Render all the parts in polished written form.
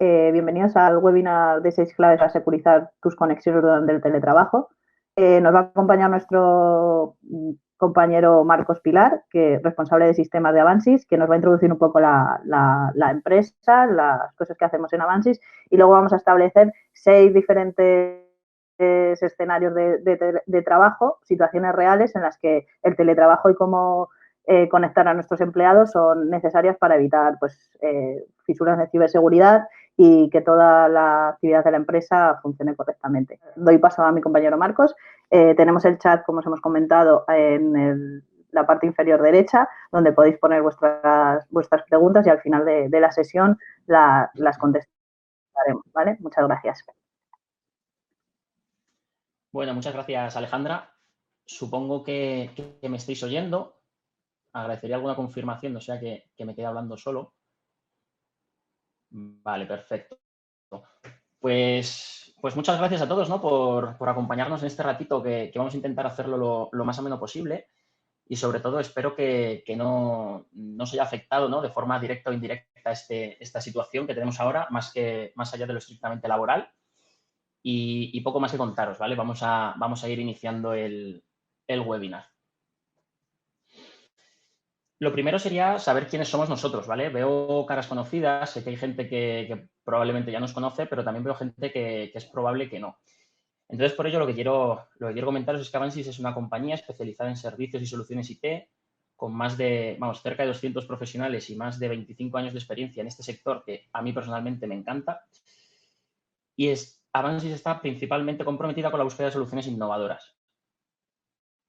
Bienvenidos al webinar de 6 claves para securizar tus conexiones durante el teletrabajo. Nos va a acompañar nuestro compañero Marcos Pilar, que es responsable de sistemas de Avansys, que nos va a introducir un poco la empresa, las cosas que hacemos en Avansys, y luego vamos a establecer 6 diferentes escenarios de trabajo, situaciones reales en las que el teletrabajo y cómo conectar a nuestros empleados son necesarias para evitar fisuras de ciberseguridad y que toda la actividad de la empresa funcione correctamente. Doy paso a mi compañero Marcos. Tenemos el chat, como os hemos comentado, en la parte inferior derecha, donde podéis poner vuestras preguntas y al final de la sesión las contestaremos. ¿Vale? Muchas gracias. Bueno, muchas gracias, Alejandra. Supongo que me estáis oyendo. Agradecería alguna confirmación, no sea que me quede hablando solo. Vale, perfecto. Pues muchas gracias a todos, ¿no? por acompañarnos en este ratito que vamos a intentar hacerlo lo más ameno posible y sobre todo espero que no se haya afectado, ¿no? De forma directa o indirecta esta situación que tenemos ahora, más allá de lo estrictamente laboral y poco más que contaros, ¿vale? Vamos a ir iniciando el webinar. Lo primero sería saber quiénes somos nosotros, ¿vale? Veo caras conocidas, sé que hay gente que probablemente ya nos conoce, pero también veo gente que es probable que no. Entonces, por ello, lo que quiero comentaros es que Avansys es una compañía especializada en servicios y soluciones IT con más de, cerca de 200 profesionales y más de 25 años de experiencia en este sector que a mí personalmente me encanta. Y Avansys está principalmente comprometida con la búsqueda de soluciones innovadoras,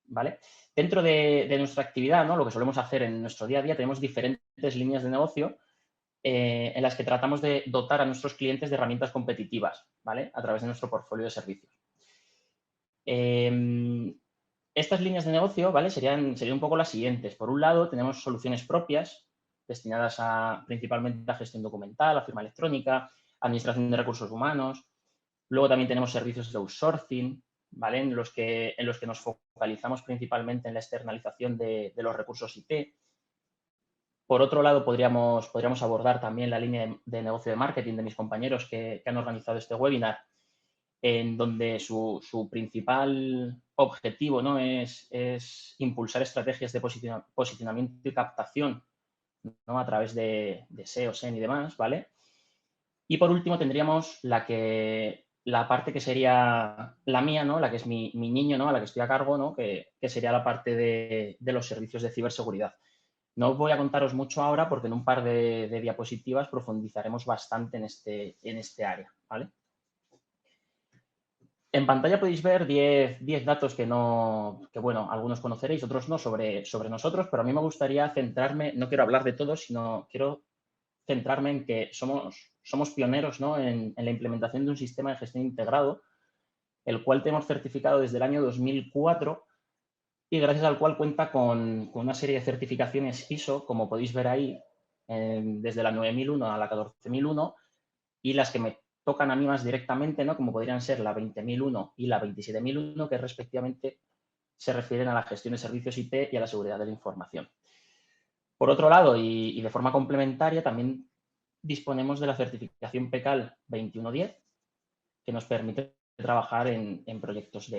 ¿vale? Dentro de nuestra actividad, ¿no? Lo que solemos hacer en nuestro día a día, tenemos diferentes líneas de negocio en las que tratamos de dotar a nuestros clientes de herramientas competitivas, ¿vale? A través de nuestro portfolio de servicios. Estas líneas de negocio, ¿vale? Serían un poco las siguientes. Por un lado, tenemos soluciones propias destinadas principalmente a gestión documental, a firma electrónica, administración de recursos humanos. Luego también tenemos servicios de outsourcing, ¿vale? En los que nos focalizamos principalmente en la externalización de los recursos IT. Por otro lado, podríamos abordar también la línea de negocio de marketing de mis compañeros que han organizado este webinar, en donde su principal objetivo, ¿no? es impulsar estrategias de posicionamiento y captación, ¿no? A través de SEO, SEM y demás, ¿vale? Y por último tendríamos la parte que sería la mía, ¿no? La que es mi niño, ¿no? A la que estoy a cargo, ¿no? Que sería la parte de los servicios de ciberseguridad. No os voy a contaros mucho ahora porque en un par de diapositivas profundizaremos bastante en este área, ¿vale? En pantalla podéis ver 10 datos que, bueno, algunos conoceréis, otros no, sobre nosotros, pero a mí me gustaría centrarme, no quiero hablar de todos, sino quiero centrarme en que somos pioneros, ¿no? en la implementación de un sistema de gestión integrado, el cual tenemos certificado desde el año 2004 y gracias al cual cuenta con una serie de certificaciones ISO, como podéis ver ahí, desde la 9001 a la 14001, y las que me tocan a mí más directamente, ¿no? Como podrían ser la 20001 y la 27001, que respectivamente se refieren a la gestión de servicios IT y a la seguridad de la información. Por otro lado, y de forma complementaria, también disponemos de la certificación PECAL 2110, que nos permite trabajar en proyectos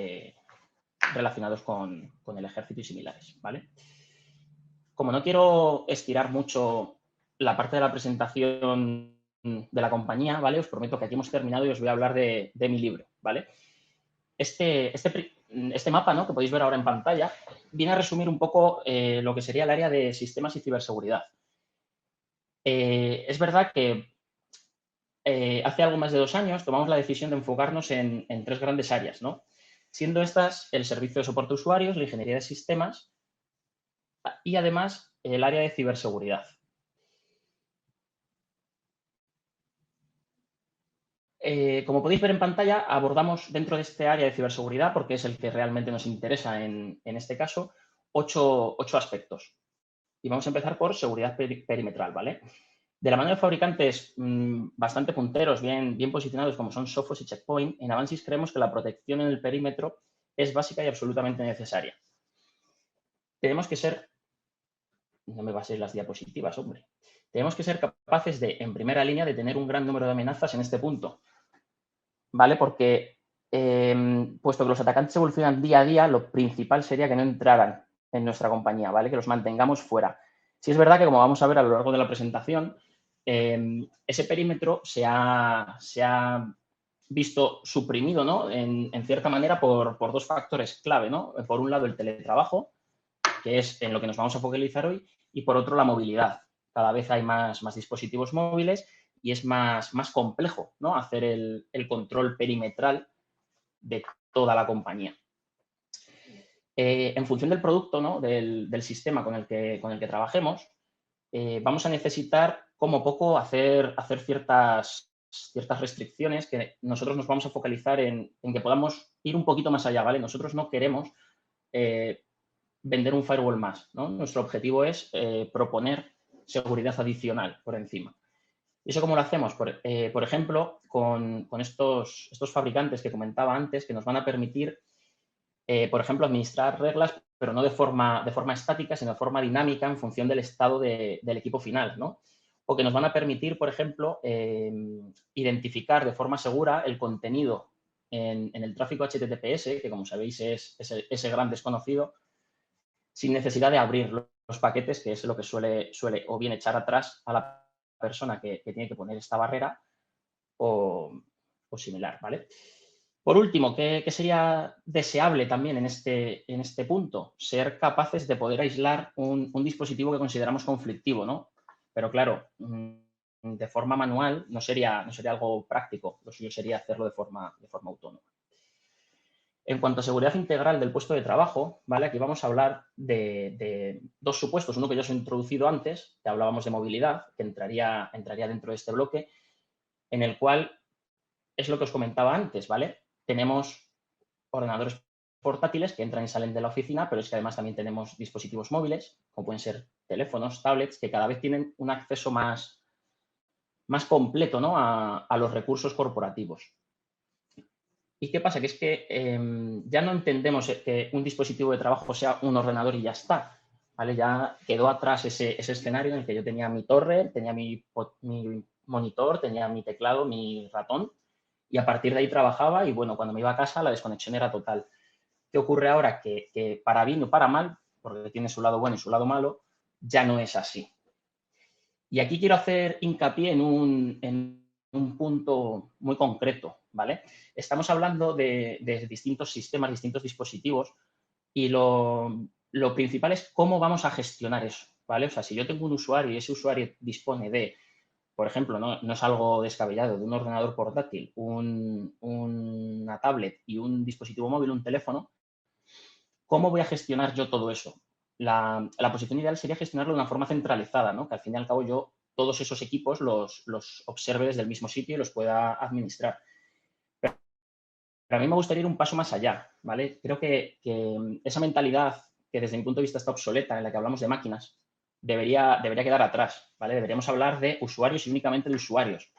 relacionados con el ejército y similares, ¿vale? Como no quiero estirar mucho la parte de la presentación de la compañía, ¿vale? Os prometo que aquí hemos terminado y os voy a hablar de mi libro, ¿vale? Este mapa, ¿no? Que podéis ver ahora en pantalla, viene a resumir un poco lo que sería el área de sistemas y ciberseguridad. Es verdad que hace algo más de 2 años tomamos la decisión de enfocarnos en 3 grandes áreas, ¿no? Siendo estas el servicio de soporte a usuarios, la ingeniería de sistemas y además el área de ciberseguridad. Como podéis ver en pantalla, abordamos dentro de este área de ciberseguridad, porque es el que realmente nos interesa en este caso, 8 aspectos. Y vamos a empezar por seguridad perimetral, ¿vale? De la mano de fabricantes bastante punteros, bien posicionados, como son Sophos y Checkpoint, en Avansys creemos que la protección en el perímetro es básica y absolutamente necesaria. Tenemos que ser no me baséis las diapositivas, hombre. Tenemos que ser capaces de, en primera línea, de tener un gran número de amenazas en este punto, ¿vale? Porque, puesto que los atacantes evolucionan día a día, lo principal sería que no entraran en nuestra compañía, ¿vale? Que los mantengamos fuera. Sí es verdad que, como vamos a ver a lo largo de la presentación, ese perímetro se ha visto suprimido, ¿no? En cierta manera por dos factores clave, ¿no? Por un lado, el teletrabajo, que es en lo que nos vamos a focalizar hoy, y por otro, la movilidad. Cada vez hay más dispositivos móviles y es más complejo, ¿no? Hacer el control perimetral de toda la compañía. En función del producto, ¿no? del sistema con el que trabajemos, vamos a necesitar como poco hacer ciertas restricciones que nosotros nos vamos a focalizar en que podamos ir un poquito más allá, ¿vale? Nosotros no queremos vender un firewall más, ¿no? Nuestro objetivo es proponer seguridad adicional por encima. ¿Y eso cómo lo hacemos? Por ejemplo, con estos fabricantes que comentaba antes, que nos van a permitir, por ejemplo, administrar reglas, pero no de forma estática, sino de forma dinámica en función del estado del equipo final, ¿no? O que nos van a permitir, por ejemplo, identificar de forma segura el contenido en el tráfico HTTPS, que como sabéis es ese gran desconocido, sin necesidad de abrir los paquetes, que es lo que suele o bien echar atrás a la persona que tiene que poner esta barrera o similar, ¿vale? Por último, ¿qué sería deseable también en este punto? Ser capaces de poder aislar un dispositivo que consideramos conflictivo, ¿no? Pero claro, de forma manual no sería algo práctico. Lo suyo sería hacerlo de forma autónoma. En cuanto a seguridad integral del puesto de trabajo, ¿vale? Aquí vamos a hablar de dos supuestos. Uno que ya os he introducido antes, que hablábamos de movilidad, que entraría dentro de este bloque, en el cual es lo que os comentaba antes, ¿vale? Tenemos ordenadores portátiles que entran y salen de la oficina, pero es que además también tenemos dispositivos móviles, como pueden ser teléfonos, tablets, que cada vez tienen un acceso más completo, ¿no? a los recursos corporativos. ¿Y qué pasa? Que es que ya no entendemos que un dispositivo de trabajo sea un ordenador y ya está, ¿vale? Ya quedó atrás ese escenario en el que yo tenía mi torre, tenía mi monitor, tenía mi teclado, mi ratón, y a partir de ahí trabajaba y, bueno, cuando me iba a casa la desconexión era total. ¿Qué ocurre ahora? Que para bien o para mal, porque tiene su lado bueno y su lado malo, ya no es así. Y aquí quiero hacer hincapié en un punto muy concreto, ¿vale? Estamos hablando de distintos sistemas, distintos dispositivos, y lo principal es cómo vamos a gestionar eso, ¿vale? O sea, si yo tengo un usuario y ese usuario dispone de, por ejemplo, no es algo descabellado, de un ordenador portátil, una tablet y un dispositivo móvil, un teléfono, ¿cómo voy a gestionar yo todo eso? La posición ideal sería gestionarlo de una forma centralizada, ¿no? Que al fin y al cabo yo todos esos equipos los observe desde el mismo sitio y los pueda administrar. Pero a mí me gustaría ir un paso más allá, ¿vale? Creo que esa mentalidad que desde mi punto de vista está obsoleta, en la que hablamos de máquinas, debería quedar atrás, ¿vale? Deberíamos hablar de usuarios y únicamente de usuarios.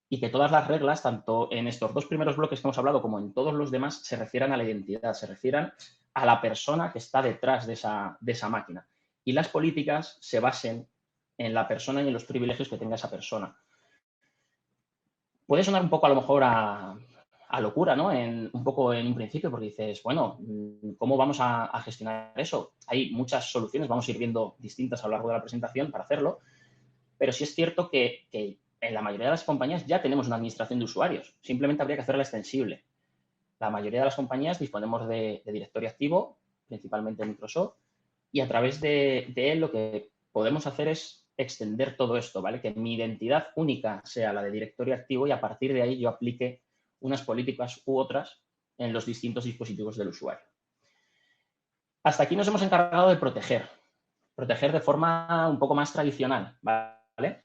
Y que todas las reglas, tanto en estos dos primeros bloques que hemos hablado como en todos los demás, se refieran a la identidad, se refieran a la persona que está detrás de esa máquina. Y las políticas se basen en la persona y en los privilegios que tenga esa persona. Puede sonar un poco a lo mejor a locura, ¿no? Un poco en un principio, porque dices, bueno, ¿cómo vamos a gestionar eso? Hay muchas soluciones, vamos a ir viendo distintas a lo largo de la presentación para hacerlo, pero sí es cierto que en la mayoría de las compañías ya tenemos una administración de usuarios. Simplemente habría que hacerla extensible. La mayoría de las compañías disponemos de directorio activo, principalmente Microsoft, y a través de él lo que podemos hacer es extender todo esto, ¿vale? Que mi identidad única sea la de directorio activo y a partir de ahí yo aplique unas políticas u otras en los distintos dispositivos del usuario. Hasta aquí nos hemos encargado de proteger de forma un poco más tradicional, ¿vale?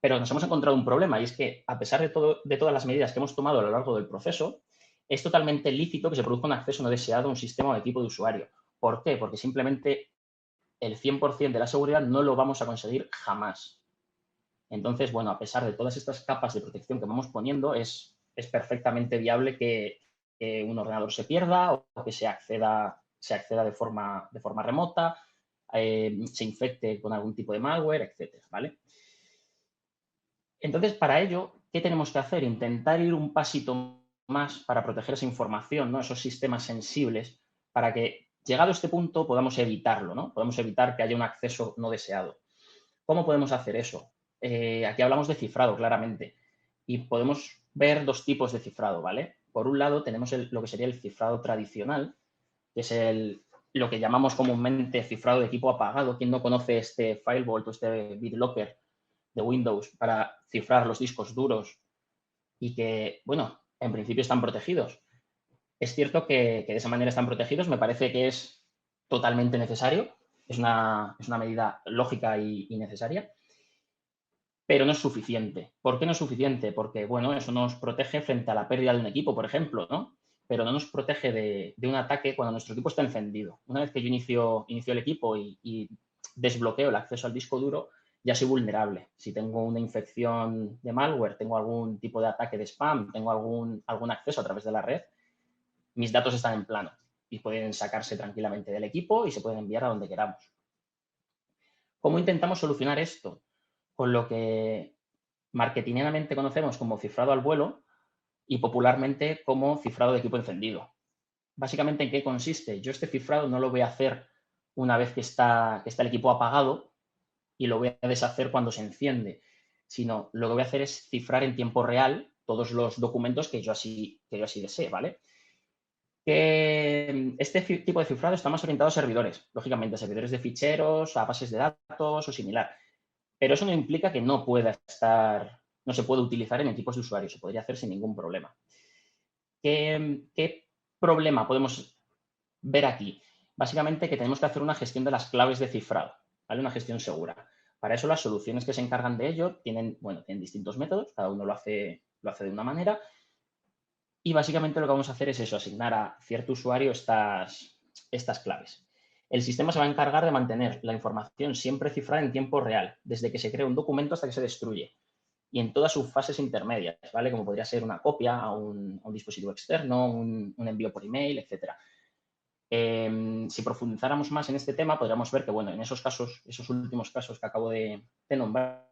Pero nos hemos encontrado un problema y es que, a pesar de todas las medidas que hemos tomado a lo largo del proceso, es totalmente lícito que se produzca un acceso no deseado a un sistema o equipo de usuario. ¿Por qué? Porque simplemente el 100% de la seguridad no lo vamos a conseguir jamás. Entonces, bueno, a pesar de todas estas capas de protección que vamos poniendo, es perfectamente viable que un ordenador se pierda o que se acceda de forma remota. se infecte con algún tipo de malware, etcétera, ¿vale? Entonces, para ello, ¿qué tenemos que hacer? Intentar ir un pasito más para proteger esa información, ¿no? Esos sistemas sensibles, para que, llegado a este punto, podamos evitarlo, ¿no? Podemos evitar que haya un acceso no deseado. ¿Cómo podemos hacer eso? Aquí hablamos de cifrado, claramente, y podemos ver dos tipos de cifrado, ¿vale? Por un lado, tenemos lo que sería el cifrado tradicional, que es lo que llamamos comúnmente cifrado de equipo apagado. ¿Quién no conoce este FileVault o este BitLocker de Windows para cifrar los discos duros y que, bueno, en principio están protegidos? Es cierto que de esa manera están protegidos, me parece que es totalmente necesario, es una medida lógica y necesaria, pero no es suficiente. ¿Por qué no es suficiente? Porque, bueno, eso nos protege frente a la pérdida de un equipo, por ejemplo, ¿no? Pero no nos protege de un ataque cuando nuestro equipo está encendido. Una vez que yo inicio el equipo y desbloqueo el acceso al disco duro, ya soy vulnerable. Si tengo una infección de malware, tengo algún tipo de ataque de spam, tengo algún acceso a través de la red, mis datos están en plano y pueden sacarse tranquilamente del equipo y se pueden enviar a donde queramos. ¿Cómo intentamos solucionar esto? Con lo que marketingianamente conocemos como cifrado al vuelo y popularmente como cifrado de equipo encendido. Básicamente, ¿en qué consiste? Yo este cifrado no lo voy a hacer una vez que está el equipo apagado y lo voy a deshacer cuando se enciende, sino lo que voy a hacer es cifrar en tiempo real todos los documentos que yo así desee, ¿vale? Este tipo de cifrado está más orientado a servidores, lógicamente, a servidores de ficheros, a bases de datos o similar. Pero eso no implica que no se pueda utilizar en equipos de usuarios, se podría hacer sin ningún problema. ¿Qué problema podemos ver aquí? Básicamente que tenemos que hacer una gestión de las claves de cifrado, ¿vale? Una gestión segura. Para eso las soluciones que se encargan de ello tienen distintos métodos, cada uno lo hace de una manera. Y básicamente lo que vamos a hacer es eso, asignar a cierto usuario estas claves. El sistema se va a encargar de mantener la información siempre cifrada en tiempo real, desde que se crea un documento hasta que se destruye, y en todas sus fases intermedias, ¿vale? Como podría ser una copia a un dispositivo externo, un envío por email, etc. Si profundizáramos más en este tema, podríamos ver que, bueno, en esos casos, esos últimos casos que acabo de nombrar,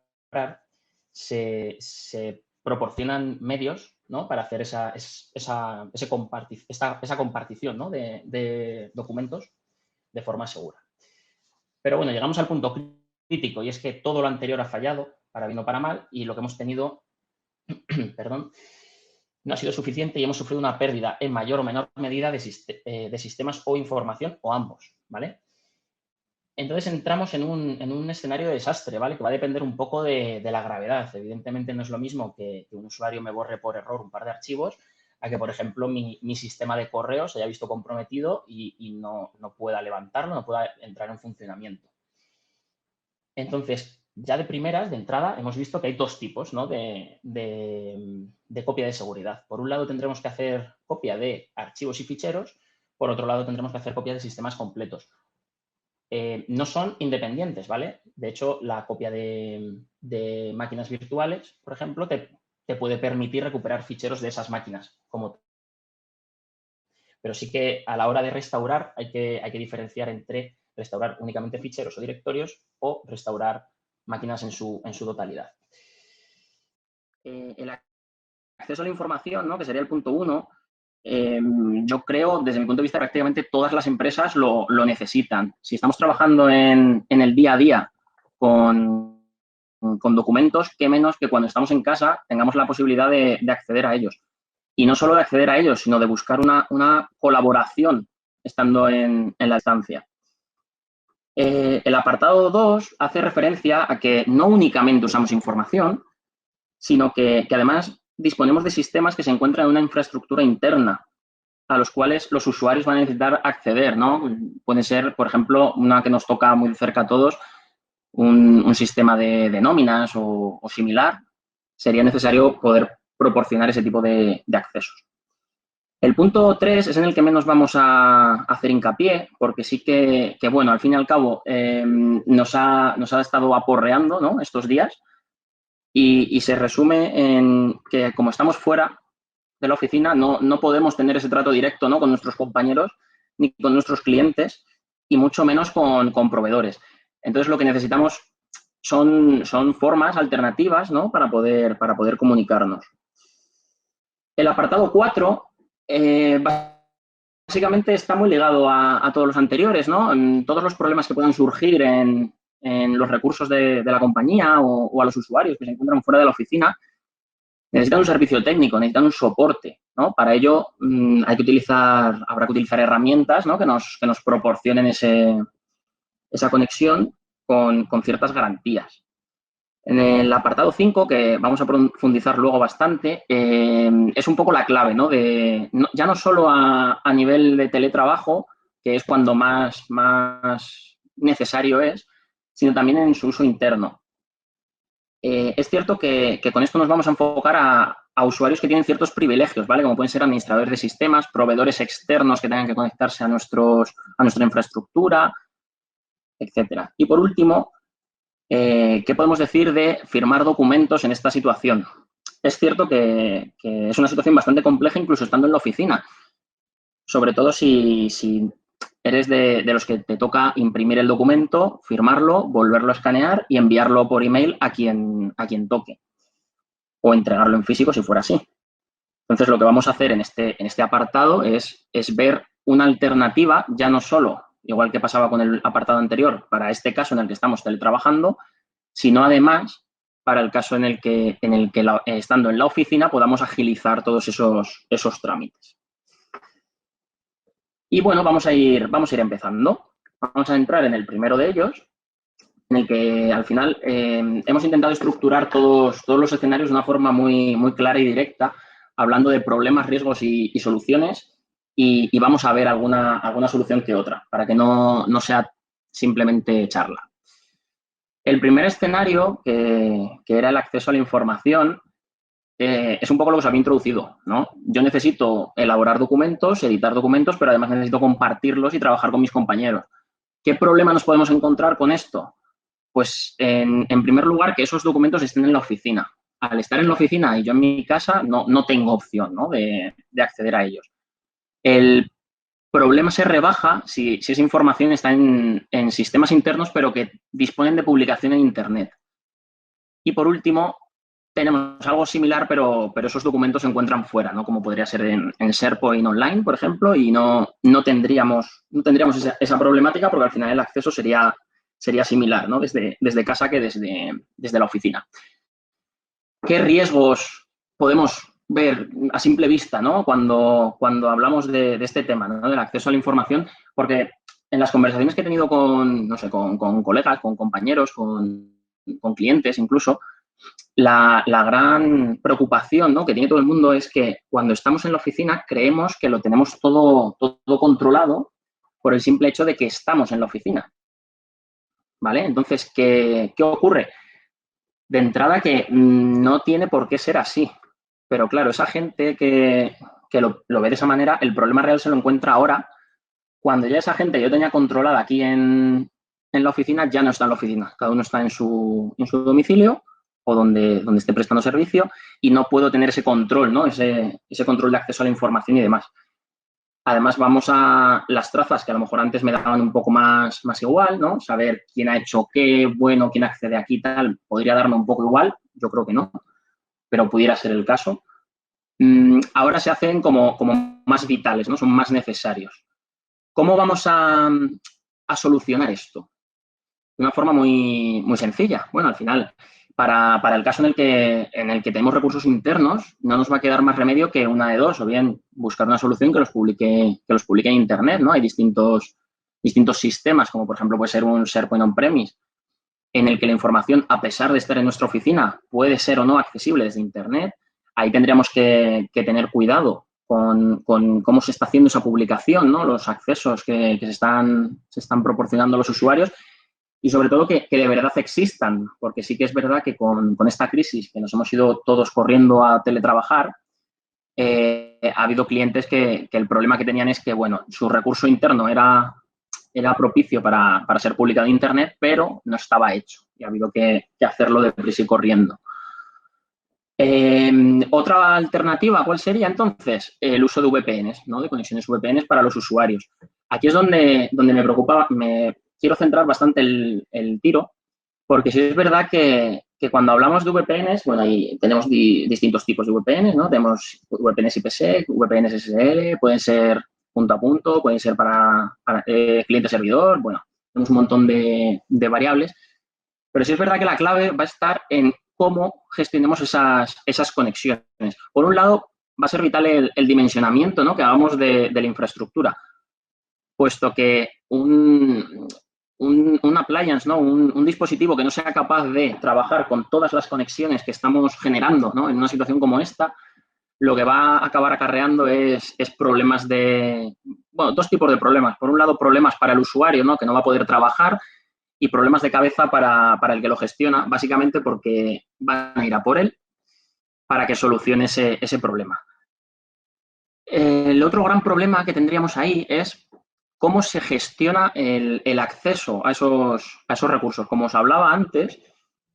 se proporcionan medios, ¿no? Para hacer esa compartición, ¿no? de documentos de forma segura. Pero bueno, llegamos al punto crítico y es que todo lo anterior ha fallado, para bien o para mal, y lo que hemos tenido, perdón, no ha sido suficiente y hemos sufrido una pérdida en mayor o menor medida de sistemas o información o ambos, ¿vale? Entonces entramos en un escenario de desastre, ¿vale? Que va a depender un poco de la gravedad. Evidentemente no es lo mismo que un usuario me borre por error un par de archivos a que, por ejemplo, mi sistema de correos se haya visto comprometido y no pueda levantarlo, no pueda entrar en funcionamiento. Entonces, ya de primeras, de entrada, hemos visto que hay dos tipos, ¿no? de copia de seguridad. Por un lado tendremos que hacer copia de archivos y ficheros, por otro lado tendremos que hacer copia de sistemas completos. No son independientes, ¿vale? De hecho, la copia de máquinas virtuales, por ejemplo, te puede permitir recuperar ficheros de esas máquinas. Pero sí que a la hora de restaurar hay que diferenciar entre restaurar únicamente ficheros o directorios o restaurar máquinas en su totalidad. El acceso a la información, ¿no? Que sería el punto 1, yo creo, desde mi punto de vista, prácticamente todas las empresas lo necesitan. Si estamos trabajando en el día a día con documentos, qué menos que cuando estamos en casa tengamos la posibilidad de acceder a ellos. Y no solo de acceder a ellos, sino de buscar una colaboración estando en la estancia. El apartado 2 hace referencia a que no únicamente usamos información, sino que además disponemos de sistemas que se encuentran en una infraestructura interna a los cuales los usuarios van a necesitar acceder, ¿no? Puede ser, por ejemplo, una que nos toca muy de cerca a todos, un sistema de nóminas o similar. Sería necesario poder proporcionar ese tipo de accesos. El punto 3 es en el que menos vamos a hacer hincapié, porque sí que bueno, al fin y al cabo nos ha estado aporreando, ¿no? Estos días y se resume en que como estamos fuera de la oficina no podemos tener ese trato directo, ¿no? Con nuestros compañeros ni con nuestros clientes y mucho menos con proveedores. Entonces, lo que necesitamos son formas alternativas, ¿no? para poder comunicarnos. El apartado 4 básicamente está muy ligado a todos los anteriores, ¿no? En todos los problemas que puedan surgir en los recursos de la compañía o a los usuarios que se encuentran fuera de la oficina, necesitan un servicio técnico, necesitan un soporte, ¿no? Para ello habrá que utilizar herramientas, ¿no? que nos proporcionen esa conexión con ciertas garantías. En el apartado 5, que vamos a profundizar luego bastante, es un poco la clave, ¿no? Ya no solo a nivel de teletrabajo, que es cuando más necesario es, sino también en su uso interno. Es cierto que con esto nos vamos a enfocar a usuarios que tienen ciertos privilegios, ¿vale? Como pueden ser administradores de sistemas, proveedores externos que tengan que conectarse a nuestra infraestructura, etcétera. Y por último, ¿qué podemos decir de firmar documentos en esta situación? Es cierto que es una situación bastante compleja incluso estando en la oficina, sobre todo si eres de los que te toca imprimir el documento, firmarlo, volverlo a escanear y enviarlo por email a quien toque o entregarlo en físico si fuera así. Entonces, lo que vamos a hacer en este apartado es ver una alternativa, ya no solo, igual que pasaba con el apartado anterior, para este caso en el que estamos teletrabajando, sino además para el caso en el que estando en la oficina podamos agilizar todos esos trámites. Y bueno, vamos a ir empezando. Vamos a entrar en el primero de ellos, en el que al final hemos intentado estructurar todos los escenarios de una forma muy, muy clara y directa, hablando de problemas, riesgos y soluciones, y vamos a ver alguna solución que otra, para que no sea simplemente charla. El primer escenario, que era el acceso a la información, es un poco lo que os había introducido, ¿no? Yo necesito elaborar documentos, editar documentos, pero además necesito compartirlos y trabajar con mis compañeros. ¿Qué problema nos podemos encontrar con esto? Pues, en primer lugar, que esos documentos estén en la oficina. Al estar en la oficina y yo en mi casa, no tengo opción, ¿no? de acceder a ellos. El problema se rebaja si esa información está en sistemas internos, pero que disponen de publicación en Internet. Y por último, tenemos algo similar, pero esos documentos se encuentran fuera, ¿no? Como podría ser en SharePoint Online, por ejemplo, y no tendríamos esa problemática porque al final el acceso sería similar, ¿no? Desde casa que desde la oficina. ¿Qué riesgos podemos ver a simple vista, ¿no? Cuando hablamos de este tema, ¿no? Del acceso a la información? Porque en las conversaciones que he tenido con colegas, con compañeros, con clientes incluso, la gran preocupación, ¿no? que tiene todo el mundo es que cuando estamos en la oficina creemos que lo tenemos todo controlado por el simple hecho de que estamos en la oficina. ¿Vale? Entonces, ¿qué ocurre? De entrada que no tiene por qué ser así. Pero claro, esa gente que lo ve de esa manera, el problema real se lo encuentra ahora, cuando ya esa gente yo tenía controlada aquí en la oficina, ya no está en la oficina. Cada uno está en su domicilio o donde esté prestando servicio y no puedo tener ese control, ¿no? Ese control de acceso a la información y demás. Además, vamos a las trazas que a lo mejor antes me daban un poco más igual, ¿no? Saber quién ha hecho qué, bueno, quién accede aquí y tal, podría darme un poco igual, yo creo que no, pero pudiera ser el caso. Ahora se hacen como más vitales, ¿no? Son más necesarios. ¿Cómo vamos a solucionar esto? De una forma muy, muy sencilla. Bueno, al final, para el caso en el que tenemos recursos internos, no nos va a quedar más remedio que una de dos, o bien buscar una solución que los publique en Internet, ¿no? Hay distintos sistemas, como por ejemplo puede ser un SharePoint on-premise, en el que la información, a pesar de estar en nuestra oficina, puede ser o no accesible desde Internet. Ahí tendríamos que tener cuidado con cómo se está haciendo esa publicación, ¿no? Los accesos que se están proporcionando a los usuarios. Y sobre todo que de verdad existan, porque sí que es verdad que con esta crisis que nos hemos ido todos corriendo a teletrabajar, ha habido clientes que el problema que tenían es que, bueno, su recurso interno era propicio para ser publicado en Internet, pero no estaba hecho y ha habido que hacerlo deprisa y corriendo. Otra alternativa, ¿cuál sería entonces? El uso de VPNs, ¿no? De conexiones VPNs para los usuarios. Aquí es donde me preocupa, me quiero centrar bastante el tiro, porque sí es verdad que cuando hablamos de VPNs, bueno, ahí tenemos distintos tipos de VPNs, ¿no? Tenemos VPNs IPsec, VPNs SSL, pueden ser punto a punto, pueden ser para cliente-servidor, bueno, tenemos un montón de variables, pero sí es verdad que la clave va a estar en cómo gestionemos esas conexiones. Por un lado, va a ser vital el dimensionamiento, ¿no? Que hablamos de la infraestructura, puesto que un appliance, ¿no? Un dispositivo que no sea capaz de trabajar con todas las conexiones que estamos generando, ¿no? En una situación como esta, lo que va a acabar acarreando es problemas bueno, dos tipos de problemas. Por un lado, problemas para el usuario, ¿no? Que no va a poder trabajar, y problemas de cabeza para el que lo gestiona, básicamente porque van a ir a por él para que solucione ese problema. El otro gran problema que tendríamos ahí es cómo se gestiona el acceso a esos recursos. Como os hablaba antes,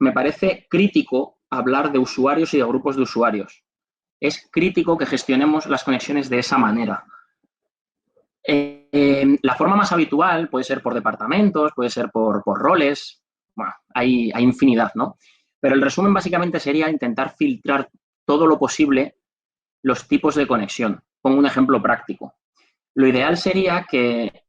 me parece crítico hablar de usuarios y de grupos de usuarios. Es crítico que gestionemos las conexiones de esa manera. La forma más habitual puede ser por departamentos, puede ser por roles, bueno, hay infinidad, ¿no? Pero el resumen básicamente sería intentar filtrar todo lo posible los tipos de conexión. Pongo un ejemplo práctico. Lo ideal sería que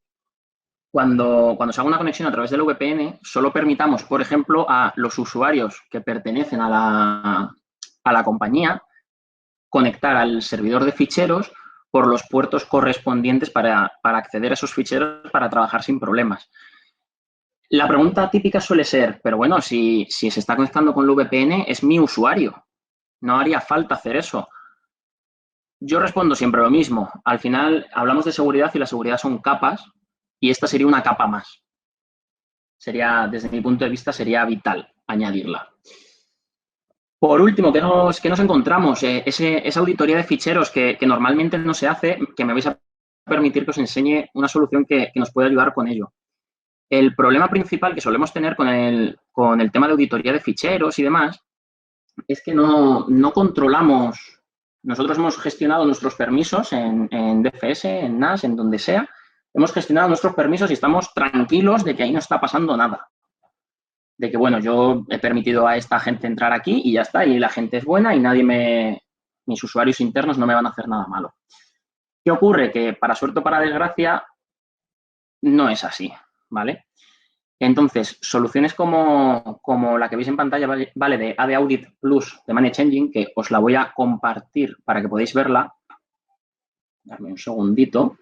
cuando se haga una conexión a través del VPN, solo permitamos, por ejemplo, a los usuarios que pertenecen a la compañía conectar al servidor de ficheros por los puertos correspondientes para acceder a esos ficheros para trabajar sin problemas. La pregunta típica suele ser, pero bueno, si se está conectando con el VPN, es mi usuario. No haría falta hacer eso. Yo respondo siempre lo mismo. Al final hablamos de seguridad y la seguridad son capas y esta sería una capa más. Desde mi punto de vista, sería vital añadirla. Por último, ¿qué nos encontramos? Esa auditoría de ficheros que normalmente no se hace, que me vais a permitir que os enseñe una solución que nos puede ayudar con ello. El problema principal que solemos tener con el tema de auditoría de ficheros y demás es que no controlamos. Nosotros hemos gestionado nuestros permisos en DFS, en NAS, en donde sea. Hemos gestionado nuestros permisos y estamos tranquilos de que ahí no está pasando nada. De que, bueno, yo he permitido a esta gente entrar aquí y ya está, y la gente es buena y mis usuarios internos no me van a hacer nada malo. ¿Qué ocurre? Que para suerte o para desgracia no es así, ¿vale? Entonces, soluciones como la que veis en pantalla, ¿vale? De AD Audit Plus de Manage Engine, que os la voy a compartir para que podáis verla. Dame un segundito.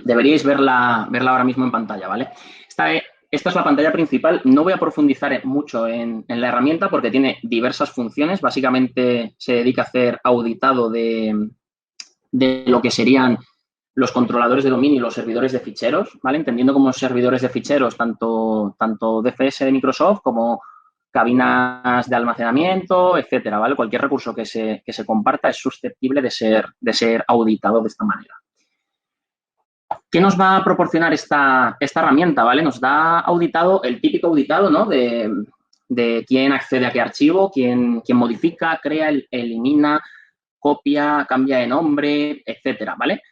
Deberíais verla ahora mismo en pantalla, ¿vale? Esta es la pantalla principal. No voy a profundizar mucho en la herramienta porque tiene diversas funciones. Básicamente se dedica a hacer auditado de lo que serían los controladores de dominio y los servidores de ficheros, ¿vale? Entendiendo como servidores de ficheros tanto DFS de Microsoft como cabinas de almacenamiento, etcétera, ¿vale? Cualquier recurso que se comparta es susceptible de ser auditado de esta manera. ¿Qué nos va a proporcionar esta herramienta, ¿vale? Nos da auditado, el típico auditado, ¿no? De quién accede a qué archivo, quién modifica, crea, elimina, copia, cambia de nombre, etcétera, ¿vale?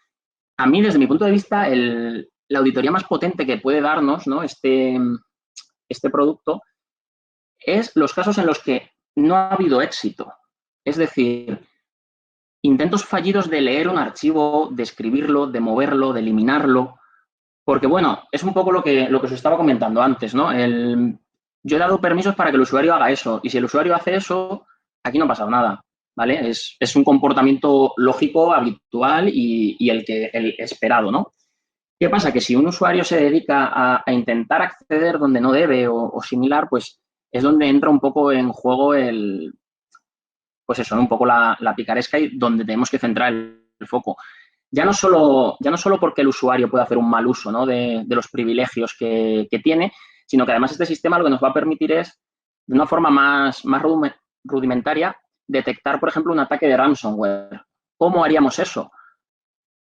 A mí, desde mi punto de vista, la auditoría más potente que puede darnos, ¿no? este producto es los casos en los que no ha habido éxito. Es decir, intentos fallidos de leer un archivo, de escribirlo, de moverlo, de eliminarlo. Porque, bueno, es un poco lo que os estaba comentando antes, ¿no? Yo he dado permisos para que el usuario haga eso. Y si el usuario hace eso, aquí no ha pasado nada, ¿vale? Es un comportamiento lógico, habitual y el esperado, ¿no? ¿Qué pasa? Que si un usuario se dedica a intentar acceder donde no debe o similar, pues es donde entra un poco en juego pues eso, un poco la picaresca y donde tenemos que centrar el foco. Ya no solo porque el usuario puede hacer un mal uso, ¿no? de los privilegios que tiene, sino que además este sistema lo que nos va a permitir es, de una forma más rudimentaria, detectar, por ejemplo, un ataque de ransomware. ¿Cómo haríamos eso?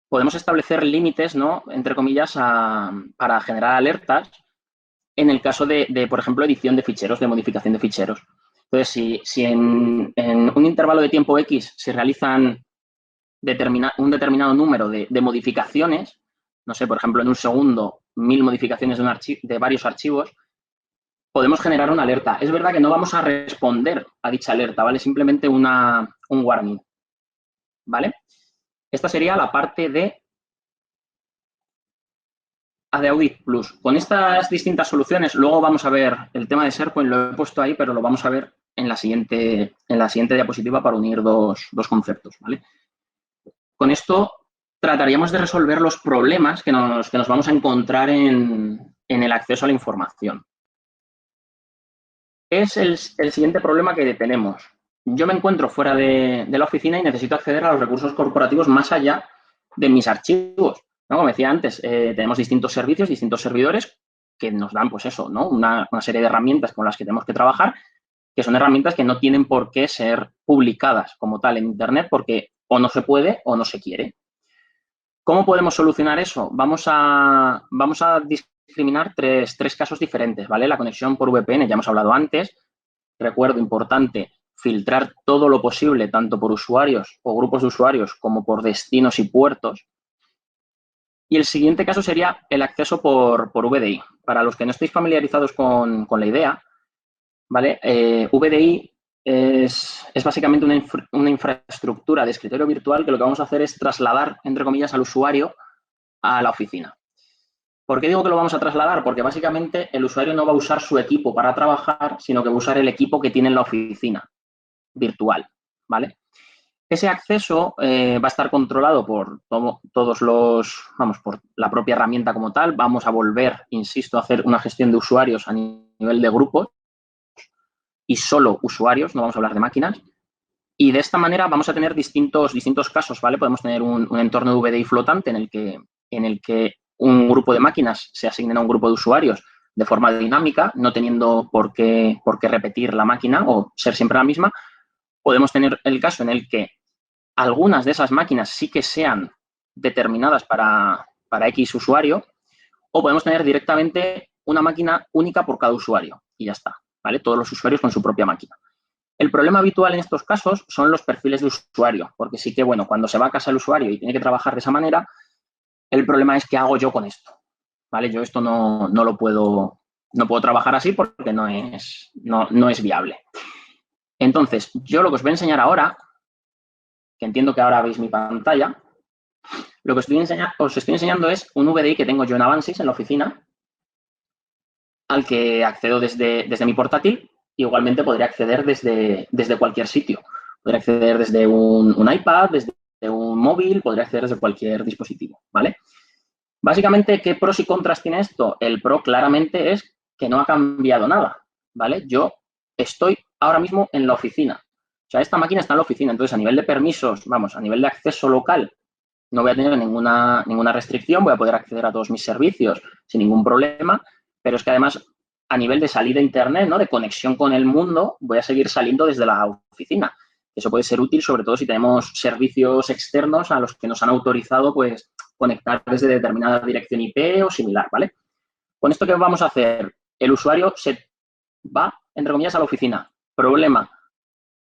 Podemos establecer límites, ¿no? Entre comillas, para generar alertas en el caso de, por ejemplo, edición de ficheros, de modificación de ficheros. Entonces, si en un intervalo de tiempo X se realizan un determinado número de modificaciones, no sé, por ejemplo, en un segundo, 1000 modificaciones de varios archivos, podemos generar una alerta. Es verdad que no vamos a responder a dicha alerta, ¿vale? Simplemente un warning, ¿vale? Esta sería la parte de Audit Plus. Con estas distintas soluciones, luego vamos a ver el tema de SharePoint, lo he puesto ahí, pero lo vamos a ver en la siguiente diapositiva para unir dos conceptos, ¿vale? Con esto trataríamos de resolver los problemas que nos vamos a encontrar en el acceso a la información. Es el siguiente problema que tenemos. Yo me encuentro fuera de la oficina y necesito acceder a los recursos corporativos más allá de mis archivos, ¿no? Como decía antes, tenemos distintos servicios, distintos servidores que nos dan, pues eso, ¿no? Una serie de herramientas con las que tenemos que trabajar, que son herramientas que no tienen por qué ser publicadas como tal en Internet porque o no se puede o no se quiere. ¿Cómo podemos solucionar eso? Vamos a discriminar tres casos diferentes, ¿vale? La conexión por VPN, ya hemos hablado antes. Recuerdo, importante, filtrar todo lo posible, tanto por usuarios o grupos de usuarios como por destinos y puertos. Y el siguiente caso sería el acceso por VDI. Para los que no estéis familiarizados con la idea, ¿vale? VDI es básicamente una infraestructura de escritorio virtual que lo que vamos a hacer es trasladar, entre comillas, al usuario a la oficina. ¿Por qué digo que lo vamos a trasladar? Porque básicamente el usuario no va a usar su equipo para trabajar, sino que va a usar el equipo que tiene en la oficina virtual, ¿vale? Ese acceso va a estar controlado por por la propia herramienta como tal. Vamos a volver, insisto, a hacer una gestión de usuarios a nivel de grupos y solo usuarios, no vamos a hablar de máquinas. Y de esta manera vamos a tener distintos casos, ¿vale? Podemos tener un entorno de VDI flotante en el que un grupo de máquinas se asignen a un grupo de usuarios de forma dinámica, no teniendo por qué repetir la máquina o ser siempre la misma. Podemos tener el caso en el que algunas de esas máquinas sí que sean determinadas para X usuario, o podemos tener directamente una máquina única por cada usuario y ya está, ¿vale? Todos los usuarios con su propia máquina. El problema habitual en estos casos son los perfiles de usuario, porque sí que, bueno, cuando se va a casa el usuario y tiene que trabajar de esa manera, el problema es qué hago yo con esto, ¿vale? Yo esto no puedo trabajar así porque no es viable. Entonces, yo lo que os voy a enseñar ahora, que entiendo que ahora veis mi pantalla, lo que os estoy enseñando es un VDI que tengo yo en Avansys, en la oficina, al que accedo desde mi portátil. Igualmente podría acceder desde cualquier sitio. Podría acceder desde un iPad, desde un móvil, podría acceder desde cualquier dispositivo, ¿vale? Básicamente, ¿qué pros y contras tiene esto? El pro claramente es que no ha cambiado nada, ¿vale? Yo estoy ahora mismo en la oficina. O sea, esta máquina está en la oficina. Entonces, a nivel de permisos, a nivel de acceso local, no voy a tener ninguna restricción, voy a poder acceder a todos mis servicios sin ningún problema, pero es que además a nivel de salida a Internet, ¿no? De conexión con el mundo, voy a seguir saliendo desde la oficina. Eso puede ser útil, sobre todo si tenemos servicios externos a los que nos han autorizado, pues, conectar desde determinada dirección IP o similar, ¿vale? Con esto, ¿qué vamos a hacer? El usuario se va, entre comillas, a la oficina. Problema,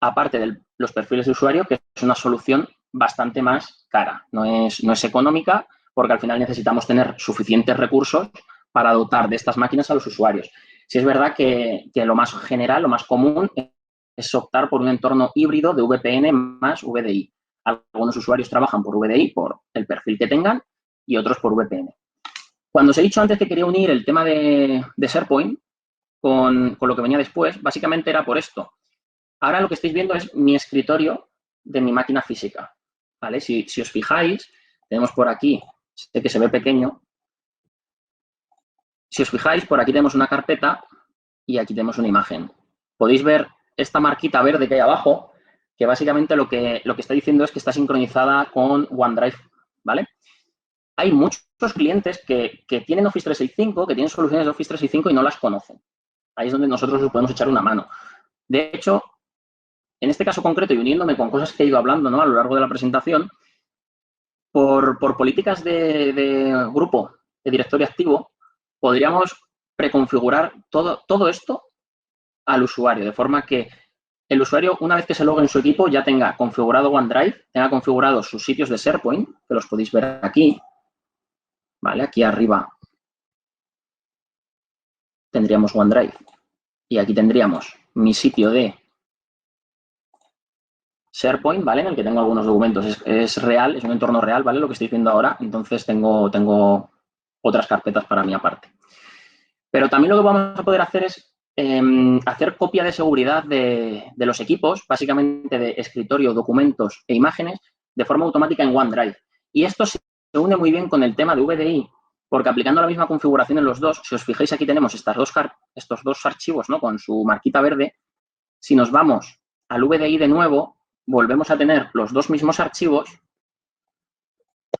aparte de los perfiles de usuario, que es una solución bastante más cara. No es económica porque al final necesitamos tener suficientes recursos para dotar de estas máquinas a los usuarios. Sí es verdad que lo más general, lo más común es optar por un entorno híbrido de VPN más VDI. Algunos usuarios trabajan por VDI por el perfil que tengan y otros por VPN. Cuando os he dicho antes que quería unir el tema de SharePoint con lo que venía después, básicamente era por esto. Ahora lo que estáis viendo es mi escritorio de mi máquina física, ¿vale? Si os fijáis, tenemos por aquí, sé que se ve pequeño, si os fijáis, por aquí tenemos una carpeta y aquí tenemos una imagen. Podéis ver esta marquita verde que hay abajo, que básicamente lo que está diciendo es que está sincronizada con OneDrive, ¿vale? Hay muchos clientes que tienen Office 365, que tienen soluciones de Office 365 y no las conocen. Ahí es donde nosotros os podemos echar una mano. De hecho, en este caso concreto y uniéndome con cosas que he ido hablando, ¿no? A lo largo de la presentación, por políticas de grupo, de directorio activo, podríamos preconfigurar todo esto al usuario, de forma que el usuario, una vez que se logue en su equipo, ya tenga configurado OneDrive, tenga configurados sus sitios de SharePoint, que los podéis ver aquí, ¿vale? Aquí arriba tendríamos OneDrive y aquí tendríamos mi sitio de SharePoint, ¿vale? En el que tengo algunos documentos. Es real, es un entorno real, ¿vale? Lo que estoy viendo ahora. Entonces, tengo otras carpetas para mí aparte. Pero también lo que vamos a poder hacer es hacer copia de seguridad de los equipos, básicamente de escritorio, documentos e imágenes, de forma automática en OneDrive. Y esto se une muy bien con el tema de VDI, porque aplicando la misma configuración en los dos, si os fijáis, aquí tenemos estos dos archivos, ¿no? Con su marquita verde. Si nos vamos al VDI de nuevo, volvemos a tener los dos mismos archivos,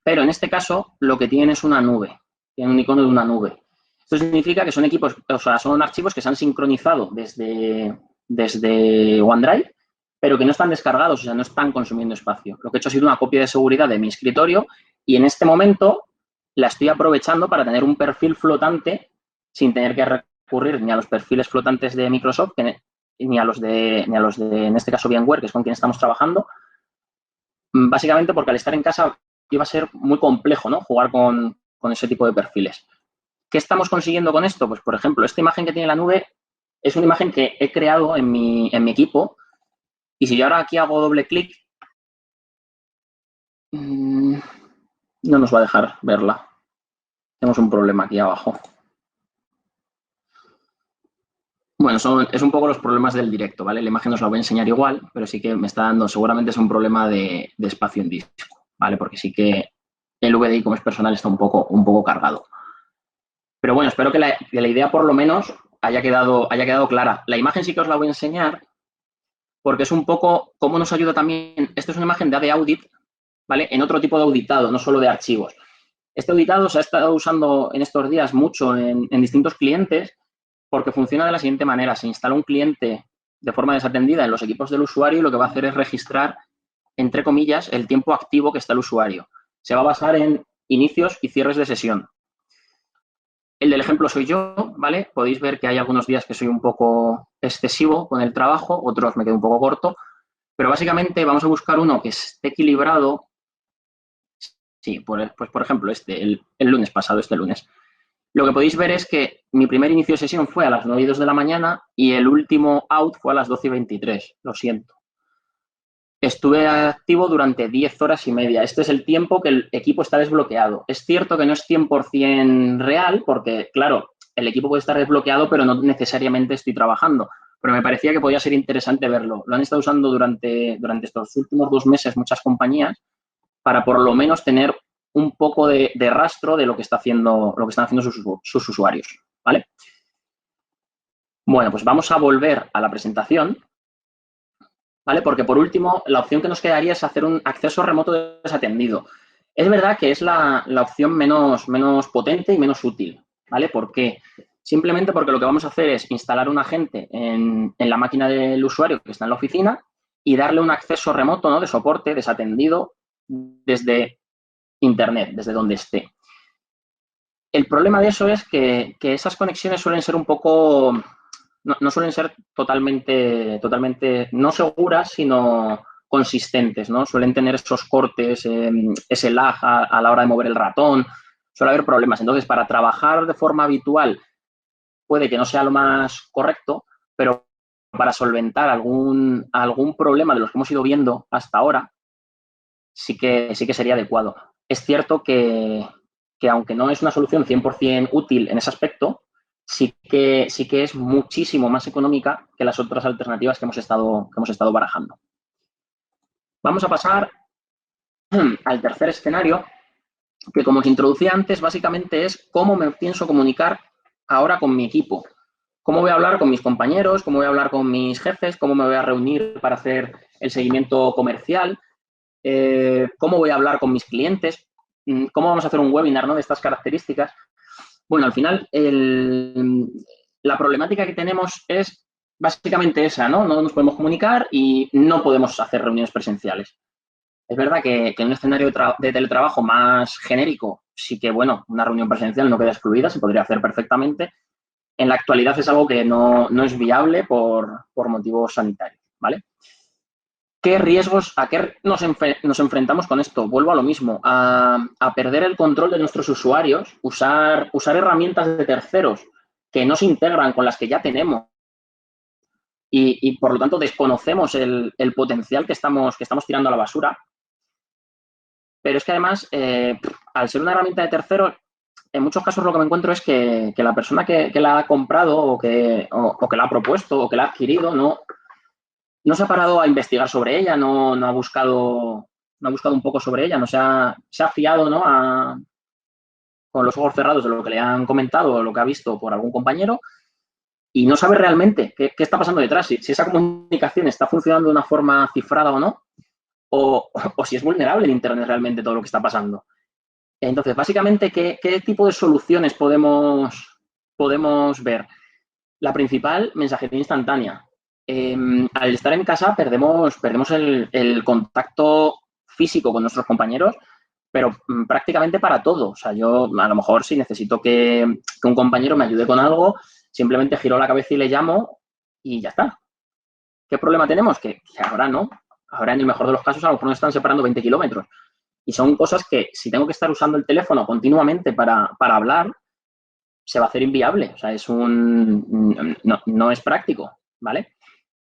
pero en este caso lo que tienen es una nube, tiene un icono de una nube. Esto significa que son equipos, o sea, son archivos que se han sincronizado desde OneDrive, pero que no están descargados, o sea, no están consumiendo espacio. Lo que he hecho ha sido una copia de seguridad de mi escritorio y en este momento la estoy aprovechando para tener un perfil flotante sin tener que recurrir ni a los perfiles flotantes de Microsoft, ni a los de, en este caso, VMware, que es con quien estamos trabajando, básicamente porque al estar en casa iba a ser muy complejo, ¿no? Jugar con ese tipo de perfiles. ¿Qué estamos consiguiendo con esto? Pues, por ejemplo, esta imagen que tiene la nube es una imagen que he creado en mi equipo y si yo ahora aquí hago doble clic, no nos va a dejar verla. Tenemos un problema aquí abajo. Bueno, es un poco los problemas del directo, ¿vale? La imagen os la voy a enseñar igual, pero sí que me está dando, seguramente es un problema de espacio en disco, ¿vale? Porque sí que el VDI como es personal está un poco cargado. Pero bueno, espero que la idea por lo menos haya quedado clara. La imagen sí que os la voy a enseñar porque es un poco cómo nos ayuda también. Esta es una imagen de AD Audit, ¿vale? En otro tipo de auditado, no solo de archivos. Este auditado se ha estado usando en estos días mucho en distintos clientes porque funciona de la siguiente manera. Se instala un cliente de forma desatendida en los equipos del usuario y lo que va a hacer es registrar, entre comillas, el tiempo activo que está el usuario. Se va a basar en inicios y cierres de sesión. El del ejemplo soy yo, ¿vale? Podéis ver que hay algunos días que soy un poco excesivo con el trabajo, otros me quedo un poco corto, pero básicamente vamos a buscar uno que esté equilibrado. Sí, pues por ejemplo, el lunes pasado, este lunes. Lo que podéis ver es que mi primer inicio de sesión fue a las 9:02 de la mañana y el último out fue a las 12:23. Lo siento. Estuve activo durante 10 horas y media. Este es el tiempo que el equipo está desbloqueado. Es cierto que no es 100% real porque, claro, el equipo puede estar desbloqueado, pero no necesariamente estoy trabajando. Pero me parecía que podía ser interesante verlo. Lo han estado usando durante estos últimos 2 meses muchas compañías para por lo menos tener un poco de rastro de lo que están haciendo sus usuarios, ¿vale? Bueno, pues vamos a volver a la presentación, ¿vale? Porque, por último, la opción que nos quedaría es hacer un acceso remoto desatendido. Es verdad que es la opción menos potente y menos útil, ¿vale? ¿Por qué? Simplemente porque lo que vamos a hacer es instalar un agente en la máquina del usuario que está en la oficina y darle un acceso remoto, ¿no? De soporte desatendido desde Internet, desde donde esté. El problema de eso es que esas conexiones suelen ser un poco, no suelen ser totalmente no seguras, sino consistentes, ¿no? Suelen tener esos cortes, ese lag a la hora de mover el ratón, suele haber problemas. Entonces, para trabajar de forma habitual puede que no sea lo más correcto, pero para solventar algún problema de los que hemos ido viendo hasta ahora, sí que sería adecuado. Es cierto que aunque no es una solución 100% útil en ese aspecto, sí que es muchísimo más económica que las otras alternativas que hemos estado barajando. Vamos a pasar al tercer escenario, que como os introducí antes, básicamente es cómo me pienso comunicar ahora con mi equipo. Cómo voy a hablar con mis compañeros, cómo voy a hablar con mis jefes, cómo me voy a reunir para hacer el seguimiento comercial, cómo voy a hablar con mis clientes, cómo vamos a hacer un webinar, ¿no? De estas características. Bueno, al final, la problemática que tenemos es básicamente esa, ¿no? No nos podemos comunicar y no podemos hacer reuniones presenciales. Es verdad que en un escenario de teletrabajo más genérico, sí que, bueno, una reunión presencial no queda excluida, se podría hacer perfectamente. En la actualidad es algo que no es viable por motivos sanitarios, ¿vale? ¿Qué riesgos, a qué nos enfrentamos con esto? Vuelvo a lo mismo, a perder el control de nuestros usuarios, usar herramientas de terceros que no se integran con las que ya tenemos y por lo tanto desconocemos el potencial que estamos tirando a la basura. Pero es que además, al ser una herramienta de terceros, en muchos casos lo que me encuentro es que la persona que la ha comprado o que la ha propuesto o que la ha adquirido no se ha parado a investigar sobre ella, no ha buscado un poco sobre ella, no se ha fiado, ¿no? Con los ojos cerrados de lo que le han comentado o lo que ha visto por algún compañero y no sabe realmente qué está pasando detrás, si esa comunicación está funcionando de una forma cifrada o no, o si es vulnerable el Internet realmente todo lo que está pasando. Entonces, básicamente, ¿qué tipo de soluciones podemos ver? La principal, mensajería instantánea. Al estar en casa perdemos el contacto físico con nuestros compañeros, pero prácticamente para todo. O sea, yo a lo mejor si necesito que un compañero me ayude con algo, simplemente giro la cabeza y le llamo y ya está. ¿Qué problema tenemos? Que ahora no. Ahora, en el mejor de los casos, a lo mejor nos están separando 20 kilómetros. Y son cosas que, si tengo que estar usando el teléfono continuamente para hablar, se va a hacer inviable. O sea, no es práctico, ¿vale?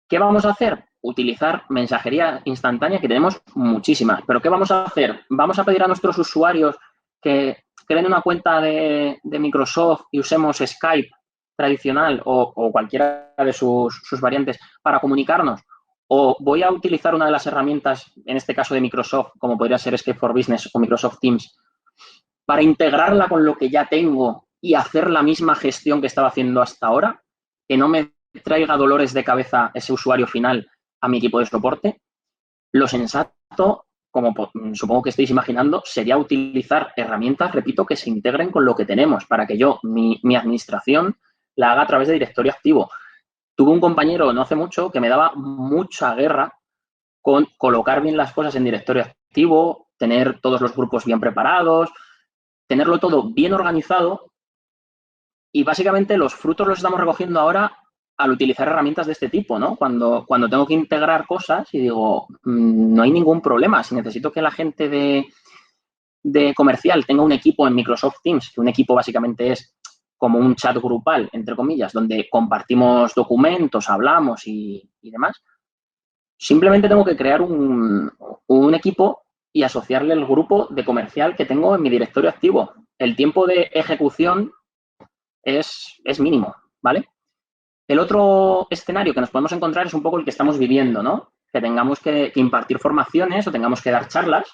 ¿Qué vamos a hacer? Utilizar mensajería instantánea, que tenemos muchísimas. ¿Pero qué vamos a hacer? ¿Vamos a pedir a nuestros usuarios que creen una cuenta de Microsoft y usemos Skype tradicional o cualquiera de sus variantes para comunicarnos? ¿O voy a utilizar una de las herramientas, en este caso de Microsoft, como podría ser Skype for Business o Microsoft Teams, para integrarla con lo que ya tengo y hacer la misma gestión que estaba haciendo hasta ahora? Que no me traiga dolores de cabeza ese usuario final a mi equipo de soporte. Lo sensato, como supongo que estáis imaginando, sería utilizar herramientas, repito, que se integren con lo que tenemos para que yo, mi administración, la haga a través de directorio activo. Tuve un compañero no hace mucho que me daba mucha guerra con colocar bien las cosas en directorio activo, tener todos los grupos bien preparados, tenerlo todo bien organizado y básicamente los frutos los estamos recogiendo ahora al utilizar herramientas de este tipo, ¿no? Cuando tengo que integrar cosas y digo, no hay ningún problema. Si necesito que la gente de comercial tenga un equipo en Microsoft Teams, que un equipo básicamente es como un chat grupal, entre comillas, donde compartimos documentos, hablamos y demás, simplemente tengo que crear un equipo y asociarle el grupo de comercial que tengo en mi directorio activo. El tiempo de ejecución es mínimo, ¿vale? El otro escenario que nos podemos encontrar es un poco el que estamos viviendo, ¿no? Que tengamos que impartir formaciones o tengamos que dar charlas.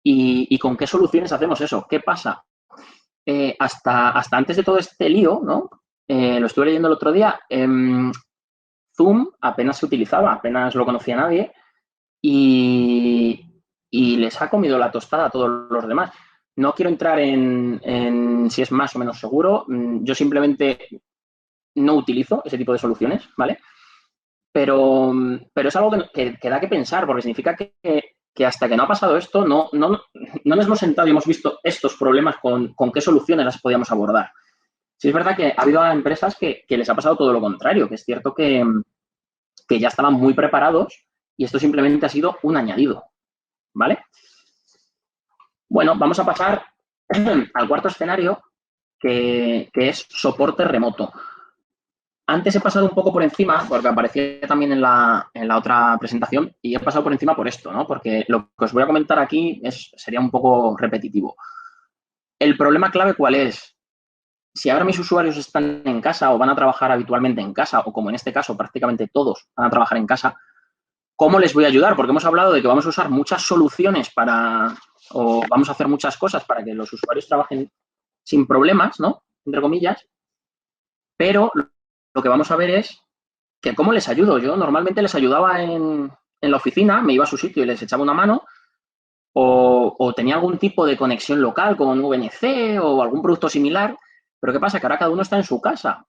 ¿Y con qué soluciones hacemos eso? ¿Qué pasa? Hasta antes de todo este lío, ¿no? Lo estuve leyendo el otro día, Zoom apenas se utilizaba, apenas lo conocía nadie y les ha comido la tostada a todos los demás. No quiero entrar en si es más o menos seguro. Yo simplemente no utilizo ese tipo de soluciones, ¿vale? Pero es algo que da que pensar, porque significa que hasta que no ha pasado esto, no nos hemos sentado y hemos visto estos problemas con qué soluciones las podíamos abordar. Sí es verdad que ha habido empresas que les ha pasado todo lo contrario, que es cierto que ya estaban muy preparados y esto simplemente ha sido un añadido, ¿vale? Bueno, vamos a pasar al cuarto escenario, que es soporte remoto. Antes he pasado un poco por encima, porque aparecía también en la otra presentación, y he pasado por encima por esto, ¿no? Porque lo que os voy a comentar aquí sería un poco repetitivo. El problema clave, ¿cuál es? Si ahora mis usuarios están en casa o van a trabajar habitualmente en casa, o como en este caso prácticamente todos van a trabajar en casa, ¿cómo les voy a ayudar? Porque hemos hablado de que vamos a usar muchas soluciones o vamos a hacer muchas cosas para que los usuarios trabajen sin problemas, ¿no? Entre comillas, pero lo que vamos a ver es que cómo les ayudo. Yo normalmente les ayudaba en la oficina, me iba a su sitio y les echaba una mano, o tenía algún tipo de conexión local con VNC o algún producto similar, pero ¿qué pasa? Que ahora cada uno está en su casa.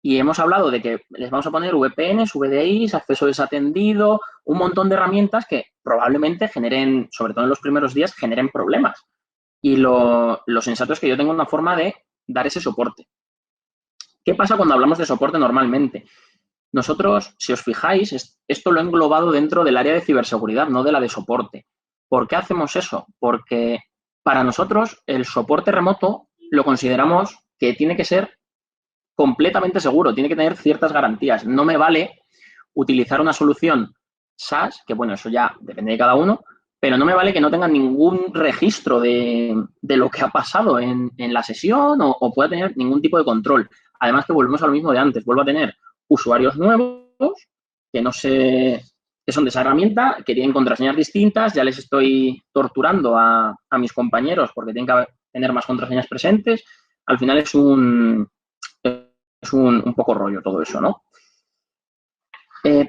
Y hemos hablado de que les vamos a poner VPNs, VDIs, acceso desatendido, un montón de herramientas que probablemente generen, sobre todo en los primeros días, generen problemas. Y lo sensato es que yo tengo una forma de dar ese soporte. ¿Qué pasa cuando hablamos de soporte normalmente? Nosotros, si os fijáis, esto lo he englobado dentro del área de ciberseguridad, no de la de soporte. ¿Por qué hacemos eso? Porque para nosotros el soporte remoto lo consideramos que tiene que ser completamente seguro, tiene que tener ciertas garantías. No me vale utilizar una solución SaaS, que bueno, eso ya depende de cada uno, pero no me vale que no tenga ningún registro de lo que ha pasado en la sesión o pueda tener ningún tipo de control. Además que volvemos a lo mismo de antes, vuelvo a tener usuarios nuevos que no sé, que son de esa herramienta, que tienen contraseñas distintas, ya les estoy torturando a mis compañeros porque tienen que tener más contraseñas presentes. Al final es un poco rollo todo eso, ¿no?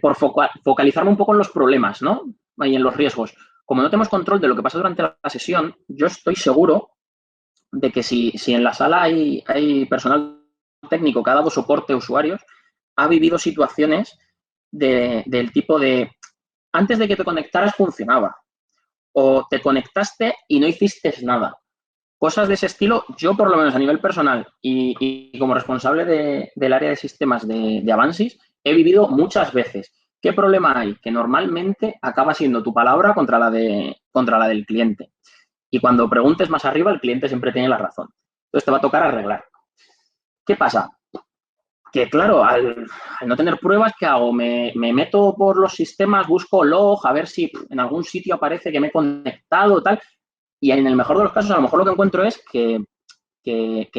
Por focalizarme un poco en los problemas, ¿no? Y en los riesgos. Como no tenemos control de lo que pasa durante la sesión, yo estoy seguro de que si en la sala hay personal técnico que ha dado soporte a usuarios, ha vivido situaciones del tipo de antes de que te conectaras funcionaba o te conectaste y no hiciste nada. Cosas de ese estilo, yo por lo menos a nivel personal y como responsable del área de sistemas de Avansys, he vivido muchas veces. ¿Qué problema hay? Que normalmente acaba siendo tu palabra contra la del cliente. Y cuando preguntes más arriba, el cliente siempre tiene la razón. Entonces te va a tocar arreglar. ¿Qué pasa? Que claro, al no tener pruebas, ¿qué hago? Me meto por los sistemas, busco log, a ver si en algún sitio aparece que me he conectado, tal. Y en el mejor de los casos, a lo mejor lo que encuentro es que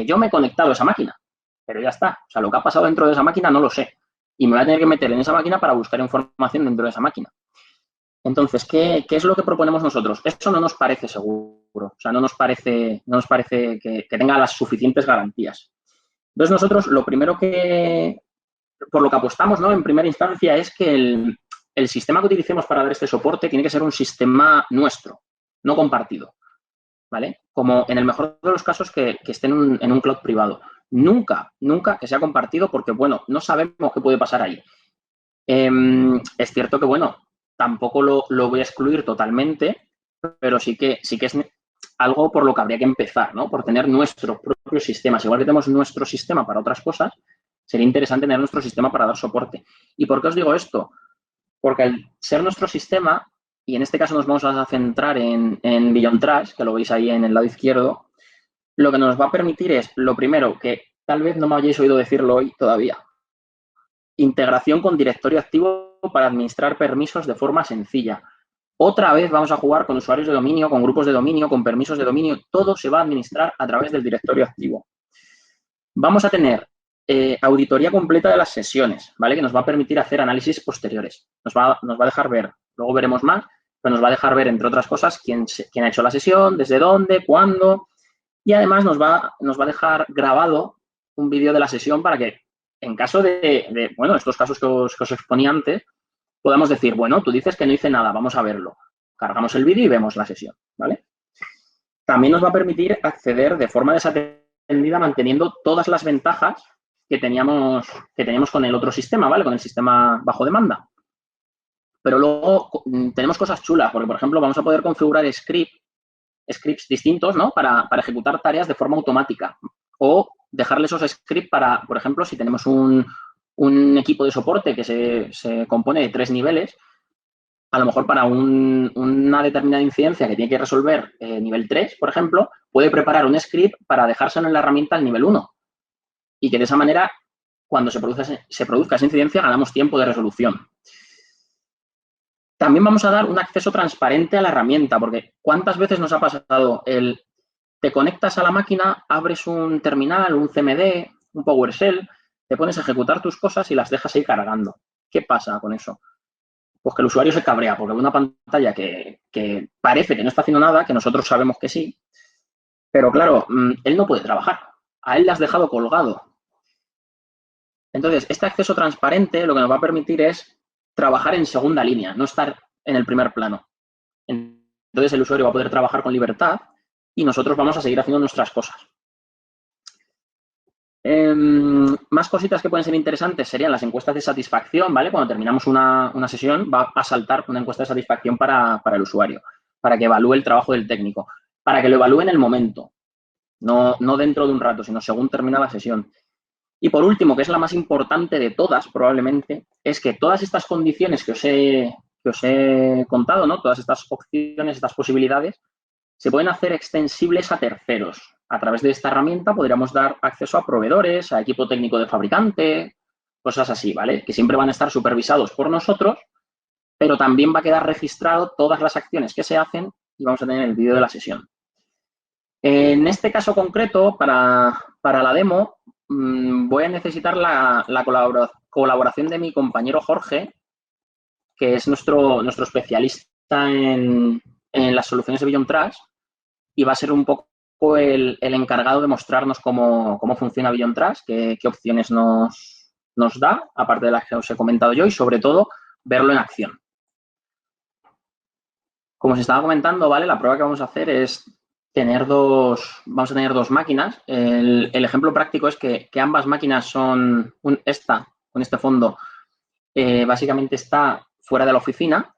yo me he conectado a esa máquina, pero ya está. O sea, lo que ha pasado dentro de esa máquina no lo sé. Y me voy a tener que meter en esa máquina para buscar información dentro de esa máquina. Entonces, ¿qué es lo que proponemos nosotros? Eso no nos parece seguro. O sea, no nos parece que tenga las suficientes garantías. Entonces, nosotros lo primero por lo que apostamos, ¿no? En primera instancia es que el sistema que utilicemos para dar este soporte tiene que ser un sistema nuestro, no compartido. ¿Vale? Como en el mejor de los casos que esté en un cloud privado. Nunca que sea compartido porque, bueno, no sabemos qué puede pasar ahí. Es cierto que, bueno, tampoco lo voy a excluir totalmente, pero sí que es algo por lo que habría que empezar, ¿no? Por tener nuestros propios sistemas. Igual que tenemos nuestro sistema para otras cosas, sería interesante tener nuestro sistema para dar soporte. ¿Y por qué os digo esto? Porque al ser nuestro sistema, y en este caso nos vamos a centrar en Beyond Trust, que lo veis ahí en el lado izquierdo, lo que nos va a permitir es, lo primero, que tal vez no me hayáis oído decirlo hoy todavía, integración con directorio activo para administrar permisos de forma sencilla. Otra vez vamos a jugar con usuarios de dominio, con grupos de dominio, con permisos de dominio, todo se va a administrar a través del directorio activo. Vamos a tener auditoría completa de las sesiones, ¿vale? Que nos va a permitir hacer análisis posteriores. Nos va a dejar ver, luego veremos más, pero nos va a dejar ver, entre otras cosas, quién ha hecho la sesión, desde dónde, cuándo. Y además nos va a dejar grabado un vídeo de la sesión para que, en caso de bueno, estos casos que os exponía antes, podamos decir, bueno, tú dices que no hice nada, vamos a verlo. Cargamos el vídeo y vemos la sesión, ¿vale? También nos va a permitir acceder de forma desatendida manteniendo todas las ventajas que teníamos con el otro sistema, ¿vale? Con el sistema bajo demanda. Pero luego tenemos cosas chulas, porque, por ejemplo, vamos a poder configurar scripts distintos, ¿no? Para ejecutar tareas de forma automática. O dejarle esos scripts para, por ejemplo, si tenemos un equipo de soporte que se compone de 3 niveles, a lo mejor para una determinada incidencia que tiene que resolver nivel 3, por ejemplo, puede preparar un script para dejárselo en la herramienta al nivel 1. Y que de esa manera, cuando se produzca esa incidencia, ganamos tiempo de resolución. También vamos a dar un acceso transparente a la herramienta, porque ¿cuántas veces nos ha pasado te conectas a la máquina, abres un terminal, un CMD, un PowerShell, te pones a ejecutar tus cosas y las dejas ahí cargando? ¿Qué pasa con eso? Pues que el usuario se cabrea porque ve una pantalla que parece que no está haciendo nada, que nosotros sabemos que sí, pero claro, él no puede trabajar. A él le has dejado colgado. Entonces, este acceso transparente lo que nos va a permitir es trabajar en segunda línea, no estar en el primer plano. Entonces, el usuario va a poder trabajar con libertad y nosotros vamos a seguir haciendo nuestras cosas. Más cositas que pueden ser interesantes serían las encuestas de satisfacción, ¿vale? Cuando terminamos una sesión va a saltar una encuesta de satisfacción para el usuario, para que evalúe el trabajo del técnico, para que lo evalúe en el momento, no dentro de un rato, sino según termina la sesión. Y por último, que es la más importante de todas probablemente, es que todas estas condiciones que os he contado, ¿no? Todas estas opciones, estas posibilidades, se pueden hacer extensibles a terceros. A través de esta herramienta podríamos dar acceso a proveedores, a equipo técnico de fabricante, cosas así, ¿vale? Que siempre van a estar supervisados por nosotros, pero también va a quedar registrado todas las acciones que se hacen y vamos a tener el vídeo de la sesión. En este caso concreto, para la demo, voy a necesitar la colaboración de mi compañero Jorge, que es nuestro especialista en las soluciones de Beyond Trust y va a ser un poco el encargado de mostrarnos cómo funciona Beyond Trust, qué opciones nos da, aparte de las que os he comentado yo, y sobre todo verlo en acción. Como os estaba comentando, ¿vale? La prueba que vamos a hacer es vamos a tener dos máquinas. El ejemplo práctico es que ambas máquinas son esta, con este fondo, básicamente está fuera de la oficina.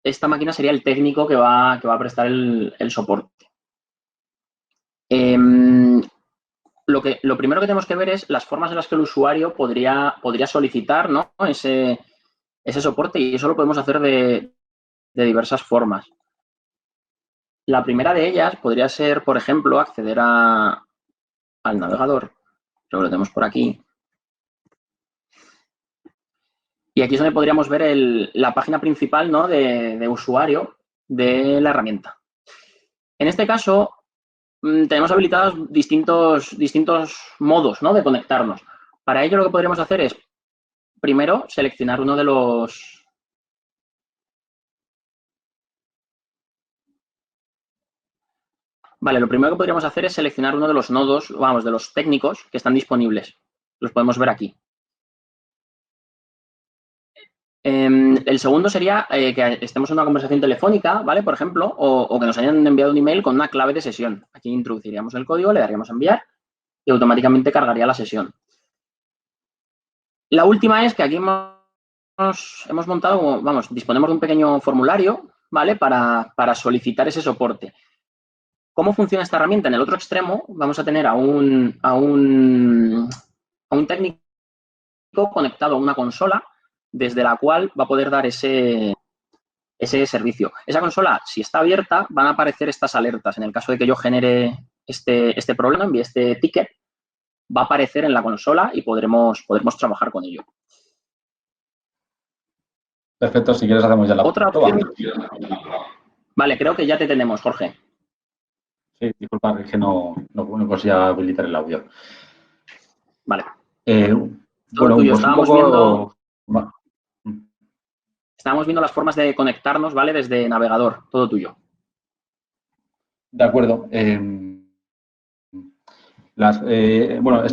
Esta máquina sería el técnico que va a prestar el soporte. Lo primero que tenemos que ver es las formas en las que el usuario podría solicitar, ¿no? ese soporte, y eso lo podemos hacer de diversas formas. La primera de ellas podría ser, por ejemplo, acceder al navegador. Lo tenemos por aquí. Y aquí es donde podríamos ver la página principal, ¿no? de usuario de la herramienta. En este caso, tenemos habilitados distintos modos, ¿no? de conectarnos. Para ello, lo que podríamos hacer es, primero, seleccionar uno de los... Vale, lo primero que podríamos hacer es seleccionar uno de los nodos, de los técnicos que están disponibles. Los podemos ver aquí. El segundo sería que estemos en una conversación telefónica, ¿vale? Por ejemplo, o que nos hayan enviado un email con una clave de sesión. Aquí introduciríamos el código, le daríamos a enviar y automáticamente cargaría la sesión. La última es que aquí hemos montado, disponemos de un pequeño formulario, ¿vale? Para solicitar ese soporte. ¿Cómo funciona esta herramienta? En el otro extremo vamos a tener a un técnico conectado a una consola desde la cual va a poder dar ese servicio. Esa consola, si está abierta, van a aparecer estas alertas. En el caso de que yo genere este problema, envíe este ticket, va a aparecer en la consola y podremos trabajar con ello. Perfecto, si quieres hacemos ya la otra prueba. Opción... Vale, creo que ya te tenemos, Jorge. Sí, disculpa, es que no conseguía habilitar el audio. Vale. Bueno, tuyo. Pues Estábamos viendo las formas de conectarnos, ¿vale? Desde navegador, todo tuyo. De acuerdo. Este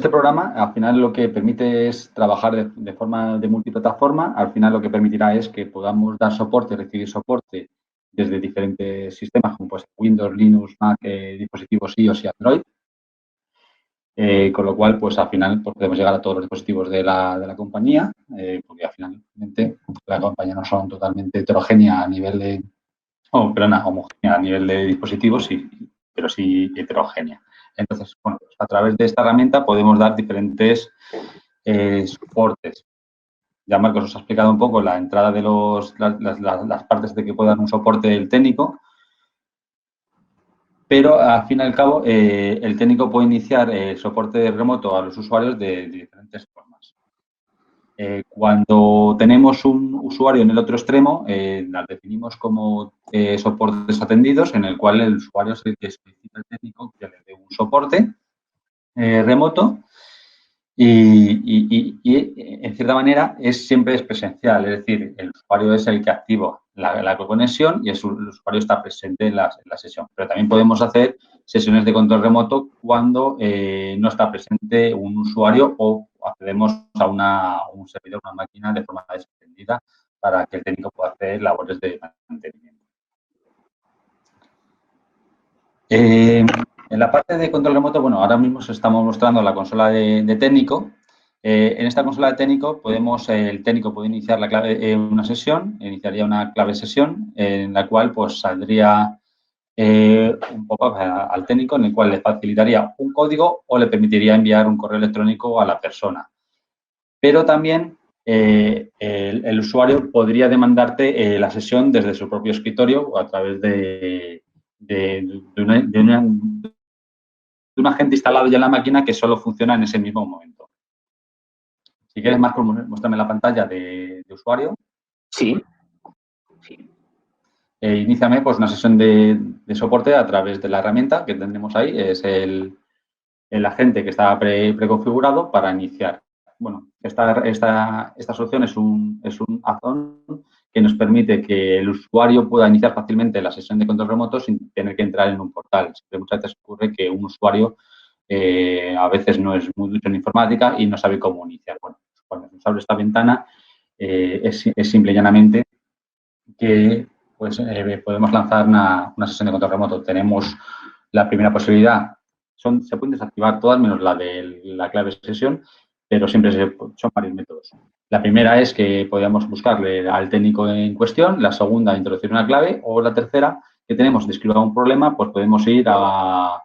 programa al final lo que permite es trabajar de forma de multiplataforma. Al final lo que permitirá es que podamos dar soporte, recibir soporte desde diferentes sistemas como pues Windows, Linux, Mac, dispositivos iOS y Android. Con lo cual, pues al final pues, podemos llegar a todos los dispositivos de la compañía, porque finalmente la compañía no son totalmente heterogénea a nivel de, homogénea a nivel de dispositivos, pero sí heterogénea. Entonces, bueno, pues a través de esta herramienta podemos dar diferentes soportes. Ya Marcos os ha explicado un poco la entrada de las partes de que pueda dar un soporte el técnico, pero al fin y al cabo el técnico puede iniciar el soporte remoto a los usuarios de diferentes formas. Cuando tenemos un usuario en el otro extremo, las definimos como soportes atendidos, en el cual el usuario es el que solicita al técnico que le dé un soporte remoto y en cierta manera siempre es presencial, es decir, el usuario es el que activa la conexión y el usuario está presente en la sesión. Pero también podemos hacer sesiones de control remoto cuando no está presente un usuario o accedemos a un servidor, una máquina de forma desprendida para que el técnico pueda hacer labores de mantenimiento. En la parte de control remoto, bueno, ahora mismo os estamos mostrando la consola de técnico. En esta consola de técnico el técnico puede iniciar una sesión, iniciaría una clave sesión en la cual pues saldría un pop-up al técnico en el cual le facilitaría un código o le permitiría enviar un correo electrónico a la persona. Pero también el usuario podría demandarte la sesión desde su propio escritorio o a través de un agente instalado ya en la máquina que solo funciona en ese mismo momento. Si quieres, Marcos, muéstrame la pantalla de usuario. Sí. Iníciame pues, una sesión de soporte a través de la herramienta que tendremos ahí. Es el agente que está preconfigurado para iniciar. Bueno, esta solución es un add-on que nos permite que el usuario pueda iniciar fácilmente la sesión de control remoto sin tener que entrar en un portal. Muchas veces ocurre que un usuario a veces no es muy ducho en informática y no sabe cómo iniciar. Bueno, cuando nos abre esta ventana es simple y llanamente que pues, podemos lanzar una sesión de control remoto. Tenemos la primera posibilidad. Se pueden desactivar todas menos la de la clave sesión, pero siempre son varios métodos. La primera es que podamos buscarle al técnico en cuestión, la segunda, introducir una clave, o la tercera, que tenemos, describa un problema, pues podemos ir a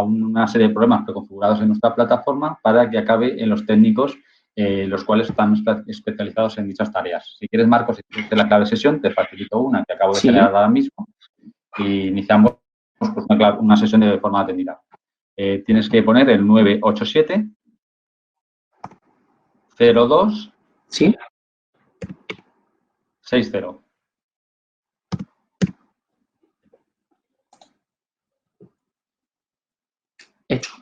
una serie de problemas preconfigurados en nuestra plataforma para que acabe en los técnicos, los cuales están especializados en dichas tareas. Si quieres, Marcos, si quieres la clave sesión, te facilito una que acabo de generar ahora mismo y iniciamos pues, una sesión de forma atendida. Tienes que poner el 987 02 60. Hecho.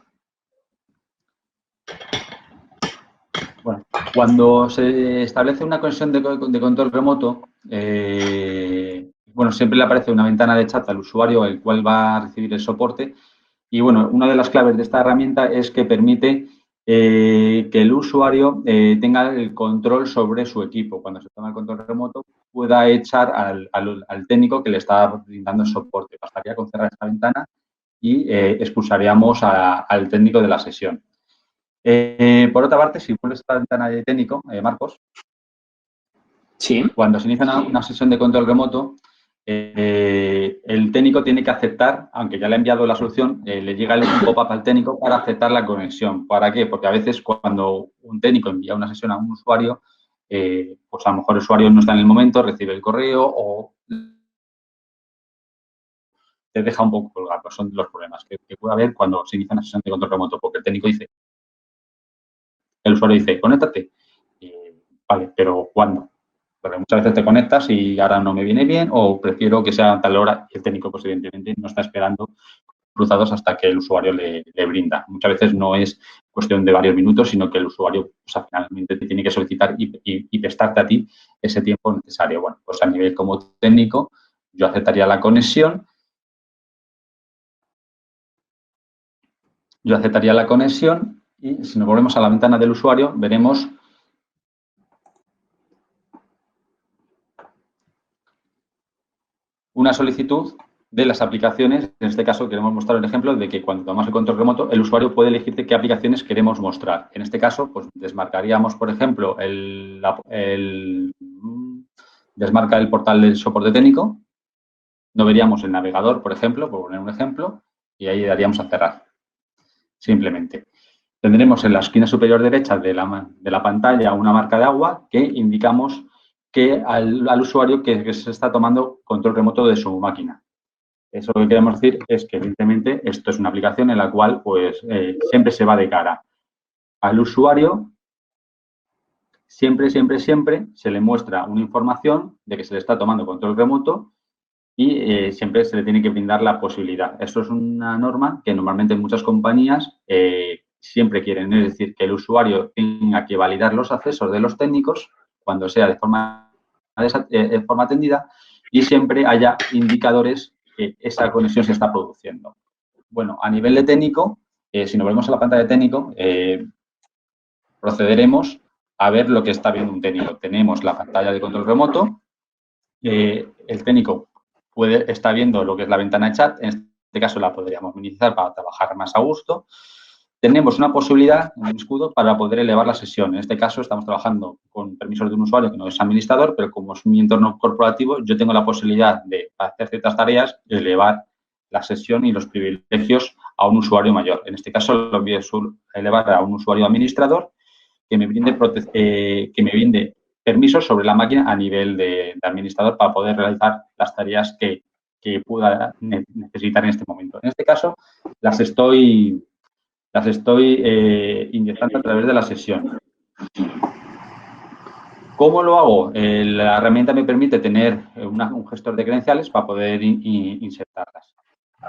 Bueno, cuando se establece una conexión de control remoto, bueno, siempre le aparece una ventana de chat al usuario, el cual va a recibir el soporte. Y, bueno, una de las claves de esta herramienta es que permite que el usuario tenga el control sobre su equipo. Cuando se toma el control remoto, pueda echar al técnico que le está brindando el soporte. Bastaría con cerrar esta ventana y expulsaríamos al técnico de la sesión. Por otra parte, si vuelves a la ventana de técnico, Marcos, cuando se inicia una sesión de control remoto, el técnico tiene que aceptar, aunque ya le ha enviado la solución, le llega un pop-up al técnico para aceptar la conexión. ¿Para qué? Porque a veces cuando un técnico envía una sesión a un usuario, pues a lo mejor el usuario no está en el momento, recibe el correo o te deja un poco colgado. Pues son los problemas que puede haber cuando se inicia una sesión de control remoto, porque el técnico dice, el usuario dice, conéctate. Vale, pero ¿cuándo? Porque muchas veces te conectas y ahora no me viene bien o prefiero que sea a tal hora y el técnico, pues evidentemente, no está esperando cruzados hasta que el usuario le brinda. Muchas veces no es cuestión de varios minutos, sino que el usuario, o sea, finalmente te tiene que solicitar y prestarte a ti ese tiempo necesario. Bueno, pues a nivel como técnico, yo aceptaría la conexión. Y si nos volvemos a la ventana del usuario, veremos una solicitud de las aplicaciones. En este caso, queremos mostrar un ejemplo de que cuando tomamos el control remoto, el usuario puede elegir qué aplicaciones queremos mostrar. En este caso, pues desmarcaríamos, por ejemplo, desmarca el portal del soporte técnico. No veríamos el navegador, por ejemplo, por poner un ejemplo, y ahí daríamos a cerrar. Simplemente. Tendremos en la esquina superior derecha de la pantalla una marca de agua que indicamos que al usuario que se está tomando control remoto de su máquina. Eso lo que queremos decir es que, evidentemente, esto es una aplicación en la cual pues, siempre se va de cara al usuario. Siempre se le muestra una información de que se le está tomando control remoto y siempre se le tiene que brindar la posibilidad. Esto es una norma que normalmente muchas compañías siempre quieren, es decir, que el usuario tenga que validar los accesos de los técnicos cuando sea de forma atendida y siempre haya indicadores que esa conexión se está produciendo. Bueno, a nivel de técnico, si nos volvemos a la pantalla de técnico, procederemos a ver lo que está viendo un técnico. Tenemos la pantalla de control remoto, el técnico está viendo lo que es la ventana de chat, en este caso la podríamos minimizar para trabajar más a gusto. Tenemos una posibilidad, un escudo, para poder elevar la sesión. En este caso estamos trabajando con permisos de un usuario que no es administrador, pero como es mi entorno corporativo, yo tengo la posibilidad de hacer ciertas tareas, elevar la sesión y los privilegios a un usuario mayor. En este caso, lo voy a elevar a un usuario administrador que me brinde permisos sobre la máquina a nivel de administrador para poder realizar las tareas que pueda necesitar en este momento. En este caso, las estoy inyectando a través de la sesión. ¿Cómo lo hago? La herramienta me permite tener un gestor de credenciales para poder insertarlas.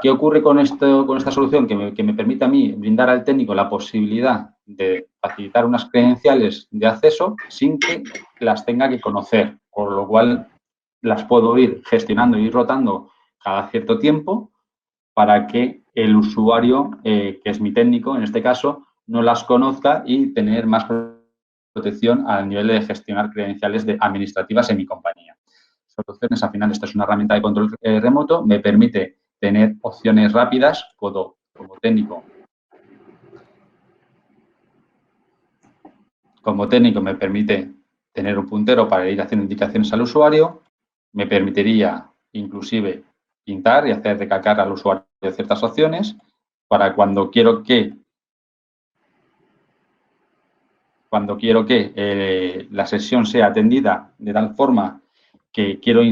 ¿Qué ocurre con esta solución? Que me permite a mí brindar al técnico la posibilidad de facilitar unas credenciales de acceso sin que las tenga que conocer, por lo cual las puedo ir gestionando y ir rotando cada cierto tiempo para que el usuario, que es mi técnico en este caso, no las conozca y tener más protección al nivel de gestionar credenciales administrativas en mi compañía. Soluciones, al final, esta es una herramienta de control remoto, me permite tener opciones rápidas, puedo, como técnico me permite tener un puntero para ir haciendo indicaciones al usuario, me permitiría inclusive pintar y hacer recalcar al usuario de ciertas opciones para cuando quiero que la sesión sea atendida de tal forma que quiero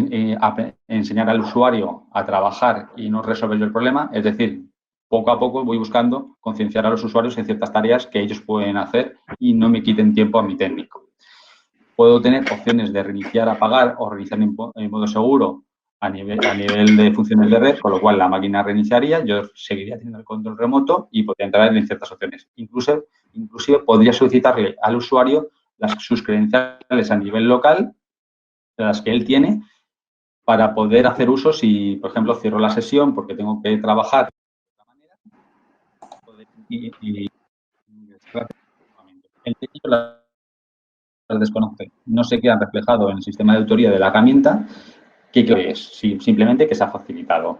enseñar al usuario a trabajar y no resolver el problema, es decir, poco a poco voy buscando concienciar a los usuarios en ciertas tareas que ellos pueden hacer y no me quiten tiempo a mi técnico. Puedo tener opciones de reiniciar, apagar o reiniciar en modo seguro a nivel de funciones de red, con lo cual la máquina reiniciaría, yo seguiría teniendo el control remoto y podría entrar en ciertas opciones. Inclusive podría solicitarle al usuario sus credenciales a nivel local, de las que él tiene, para poder hacer uso si, por ejemplo, cierro la sesión porque tengo que trabajar de otra manera. El técnico las desconoce, no se quedan reflejados en el sistema de autoría de la herramienta. ¿Qué es? Simplemente que se ha facilitado.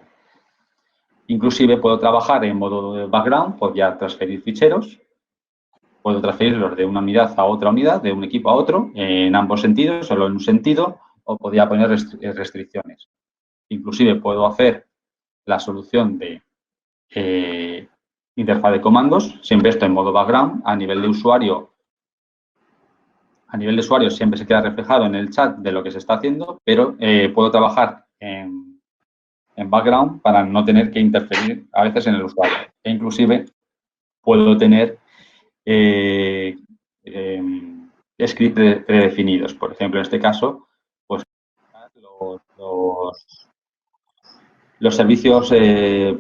Inclusive puedo trabajar en modo de background, podría transferir ficheros, puedo transferirlos de una unidad a otra unidad, de un equipo a otro, en ambos sentidos, solo en un sentido, o podría poner restricciones. Inclusive puedo hacer la solución de interfaz de comandos, siempre esto en modo background, a nivel de usuario siempre se queda reflejado en el chat de lo que se está haciendo, pero puedo trabajar en background para no tener que interferir a veces en el usuario. E inclusive puedo tener scripts predefinidos. Por ejemplo, en este caso, pues los servicios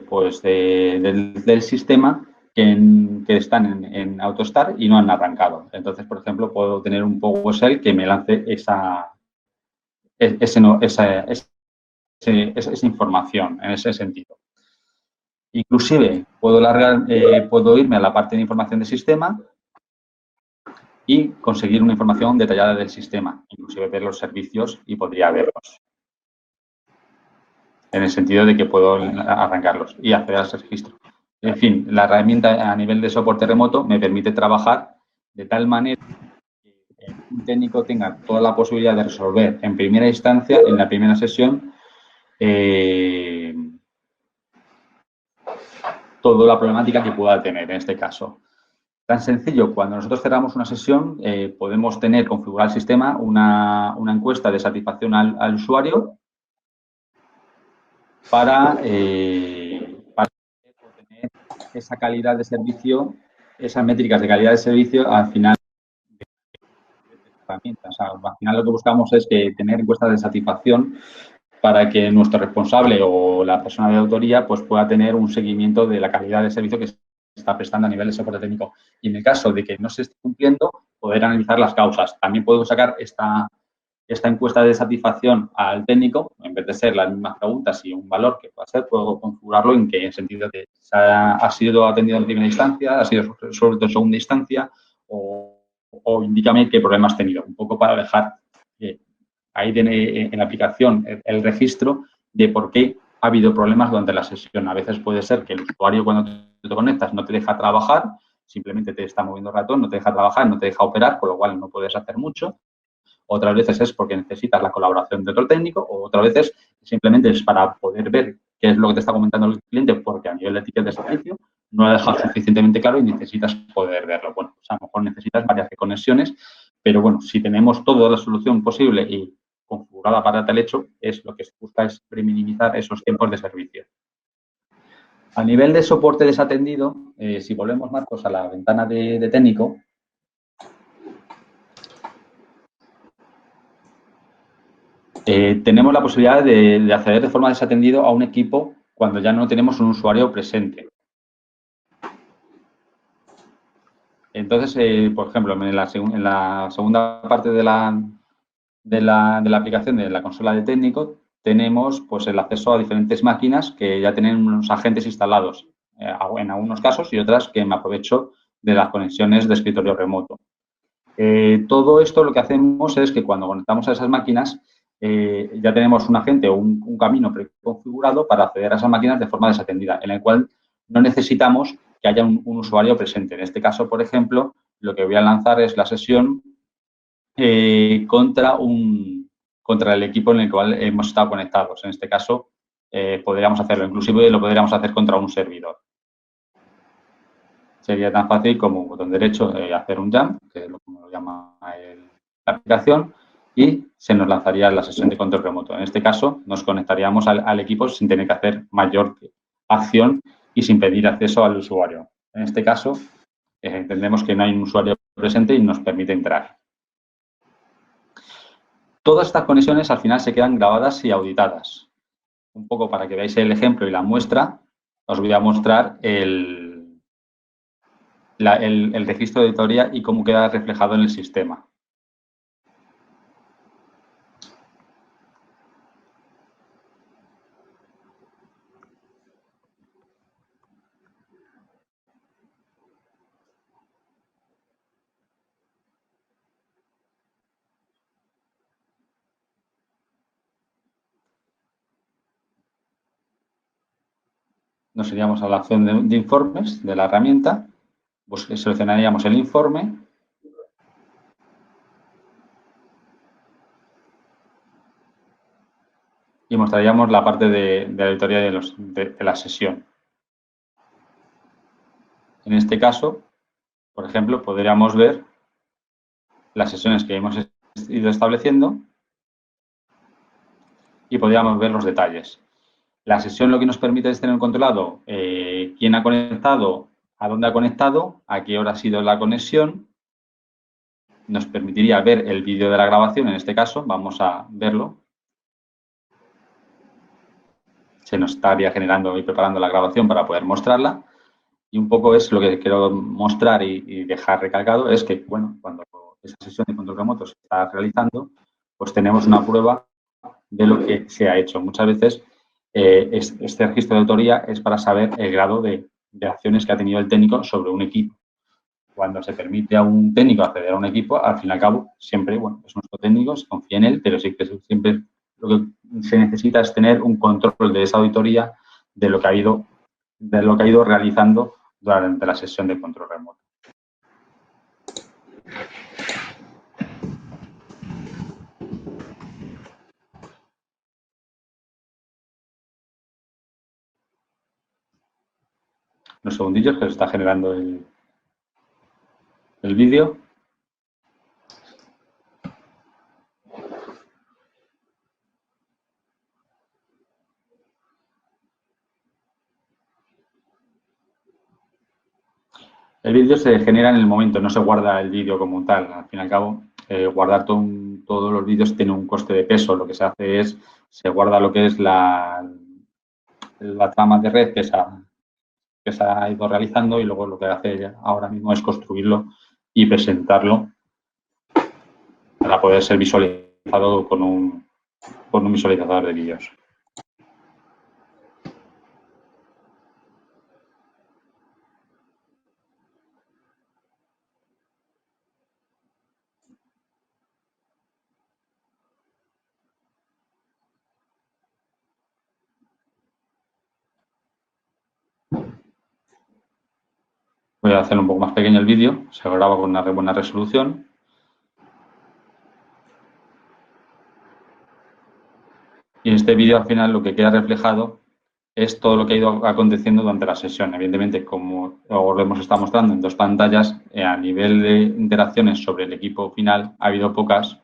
pues del sistema que están en AutoStart y no han arrancado. Entonces, por ejemplo, puedo tener un PowerShell que me lance esa información en ese sentido. Inclusive, puedo irme a la parte de información de sistema y conseguir una información detallada del sistema, inclusive ver los servicios y podría verlos. En el sentido de que puedo arrancarlos y hacer ese registro. En fin, la herramienta a nivel de soporte remoto me permite trabajar de tal manera que un técnico tenga toda la posibilidad de resolver en primera instancia, en la primera sesión, toda la problemática que pueda tener en este caso. Tan sencillo, cuando nosotros cerramos una sesión, podemos configurar el sistema, una encuesta de satisfacción al usuario para obtener esa calidad de servicio, esas métricas de calidad de servicio al final de la herramienta. O sea, al final lo que buscamos es tener encuestas de satisfacción para que nuestro responsable o la persona de autoría pues pueda tener un seguimiento de la calidad de servicio que se está prestando a nivel de soporte técnico. Y en el caso de que no se esté cumpliendo, poder analizar las causas. También puedo sacar esta encuesta de satisfacción al técnico, en vez de ser las mismas preguntas y un valor que pueda ser, puedo configurarlo en que en sentido de ha sido atendido en primera instancia, ha sido resuelto en segunda instancia o indícame qué problema has tenido. Un poco para dejar ahí tiene en la aplicación el registro de por qué ha habido problemas durante la sesión. A veces puede ser que el usuario cuando te conectas no te deja trabajar, simplemente te está moviendo el ratón, no te deja trabajar, no te deja operar, con lo cual no puedes hacer mucho. Otras veces es porque necesitas la colaboración de otro técnico o otras veces simplemente es para poder ver qué es lo que te está comentando el cliente, porque a nivel de ticket de servicio no lo ha dejado suficientemente claro y necesitas poder verlo. Bueno, pues a lo mejor necesitas varias conexiones, pero bueno, si tenemos toda la solución posible y configurada para tal hecho, es lo que se busca es minimizar esos tiempos de servicio. A nivel de soporte desatendido, si volvemos, Marcos, a la ventana de técnico, tenemos la posibilidad de acceder de forma desatendido a un equipo cuando ya no tenemos un usuario presente. Entonces, por ejemplo, en la segunda parte de la aplicación de la consola de técnico tenemos pues, el acceso a diferentes máquinas que ya tienen unos agentes instalados, en algunos casos, y otras que me aprovecho de las conexiones de escritorio remoto. Todo esto lo que hacemos es que cuando conectamos a esas máquinas ya tenemos un agente o un camino preconfigurado para acceder a esas máquinas de forma desatendida, en el cual no necesitamos que haya un usuario presente. En este caso, por ejemplo, lo que voy a lanzar es la sesión contra el equipo en el cual hemos estado conectados. En este caso, podríamos hacerlo, inclusive lo podríamos hacer contra un servidor. Sería tan fácil como un botón derecho hacer un jump, que es lo que lo llama la aplicación, y se nos lanzaría la sesión de control remoto. En este caso, nos conectaríamos al equipo sin tener que hacer mayor acción y sin pedir acceso al usuario. En este caso, entendemos que no hay un usuario presente y nos permite entrar. Todas estas conexiones al final se quedan grabadas y auditadas. Un poco para que veáis el ejemplo y la muestra, os voy a mostrar el registro de auditoría y cómo queda reflejado en el sistema. Nos iríamos a la opción de informes de la herramienta, pues seleccionaríamos el informe y mostraríamos la parte de auditoría de la sesión. En este caso, por ejemplo, podríamos ver las sesiones que hemos ido estableciendo y podríamos ver los detalles. La sesión lo que nos permite es tener controlado quién ha conectado, a dónde ha conectado, a qué hora ha sido la conexión. Nos permitiría ver el vídeo de la grabación, en este caso, vamos a verlo. Se nos estaría generando y preparando la grabación para poder mostrarla. Y un poco es lo que quiero mostrar y dejar recalcado, es que, bueno, cuando esa sesión de control remoto se está realizando, pues tenemos una prueba de lo que se ha hecho. Muchas veces este registro de autoría es para saber el grado de acciones que ha tenido el técnico sobre un equipo. Cuando se permite a un técnico acceder a un equipo, al fin y al cabo, siempre, bueno, es nuestro técnico, se confía en él, pero sí que siempre lo que se necesita es tener un control de esa auditoría de lo que ha ido realizando durante la sesión de control remoto. Unos segundillos que se está generando el vídeo. El vídeo se genera en el momento, no se guarda el vídeo como tal. Al fin y al cabo, guardar todos los vídeos tiene un coste de peso. Lo que se hace es, se guarda lo que es la trama de red que se ha ido realizando y luego lo que hace ahora mismo es construirlo y presentarlo para poder ser visualizado con un visualizador de vídeos. Voy a hacer un poco más pequeño el vídeo, se graba con una buena resolución. Y en este vídeo al final lo que queda reflejado es todo lo que ha ido aconteciendo durante la sesión. Evidentemente, como os lo hemos estado mostrando en 2 pantallas, a nivel de interacciones sobre el equipo final ha habido pocas.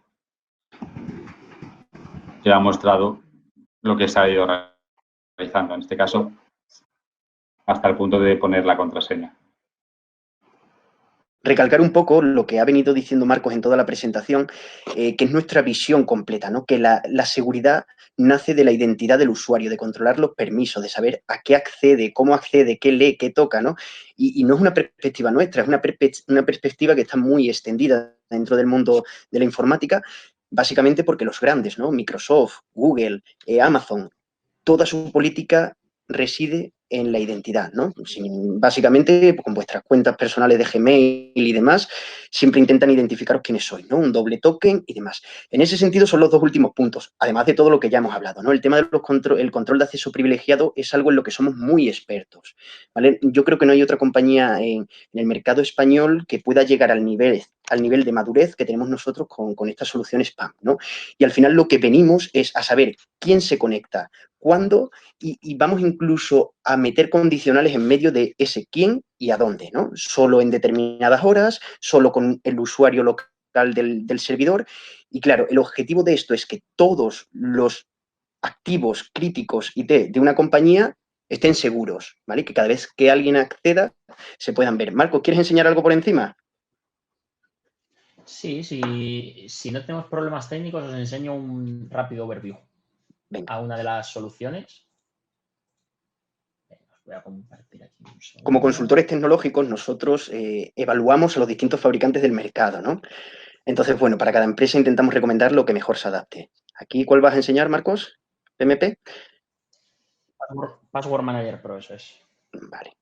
Se ha mostrado lo que se ha ido realizando. En este caso, hasta el punto de poner la contraseña. Recalcar un poco lo que ha venido diciendo Marcos en toda la presentación, que es nuestra visión completa, ¿no? Que la seguridad nace de la identidad del usuario, de controlar los permisos, de saber a qué accede, cómo accede, qué lee, qué toca, ¿no? Y no es una perspectiva nuestra, es una perspectiva que está muy extendida dentro del mundo de la informática, básicamente porque los grandes, ¿no? Microsoft, Google, Amazon, toda su política reside en la identidad, ¿no? Básicamente, con vuestras cuentas personales de Gmail y demás, siempre intentan identificaros quiénes sois, ¿no? Un doble token y demás. En ese sentido son los 2 últimos puntos, además de todo lo que ya hemos hablado, ¿no? El tema del control de acceso privilegiado es algo en lo que somos muy expertos, ¿vale? Yo creo que no hay otra compañía en el mercado español que pueda llegar al nivel de madurez que tenemos nosotros con esta solución spam, ¿no? Y al final lo que venimos es a saber quién se conecta, cuándo, y vamos incluso a meter condicionales en medio de ese quién y a dónde, ¿no? Solo en determinadas horas, solo con el usuario local del servidor. Y claro, el objetivo de esto es que todos los activos críticos IT de una compañía estén seguros, ¿vale? Que cada vez que alguien acceda se puedan ver. Marco, ¿quieres enseñar algo por encima? Sí, si no tenemos problemas técnicos, os enseño un rápido overview. Venga. A una de las soluciones. Os voy a compartir aquí un segundo. Como consultores tecnológicos, nosotros evaluamos a los distintos fabricantes del mercado, ¿no? Entonces, bueno, para cada empresa intentamos recomendar lo que mejor se adapte. Aquí, ¿cuál vas a enseñar, Marcos? ¿PMP? Password Manager Pro, eso es. Vale.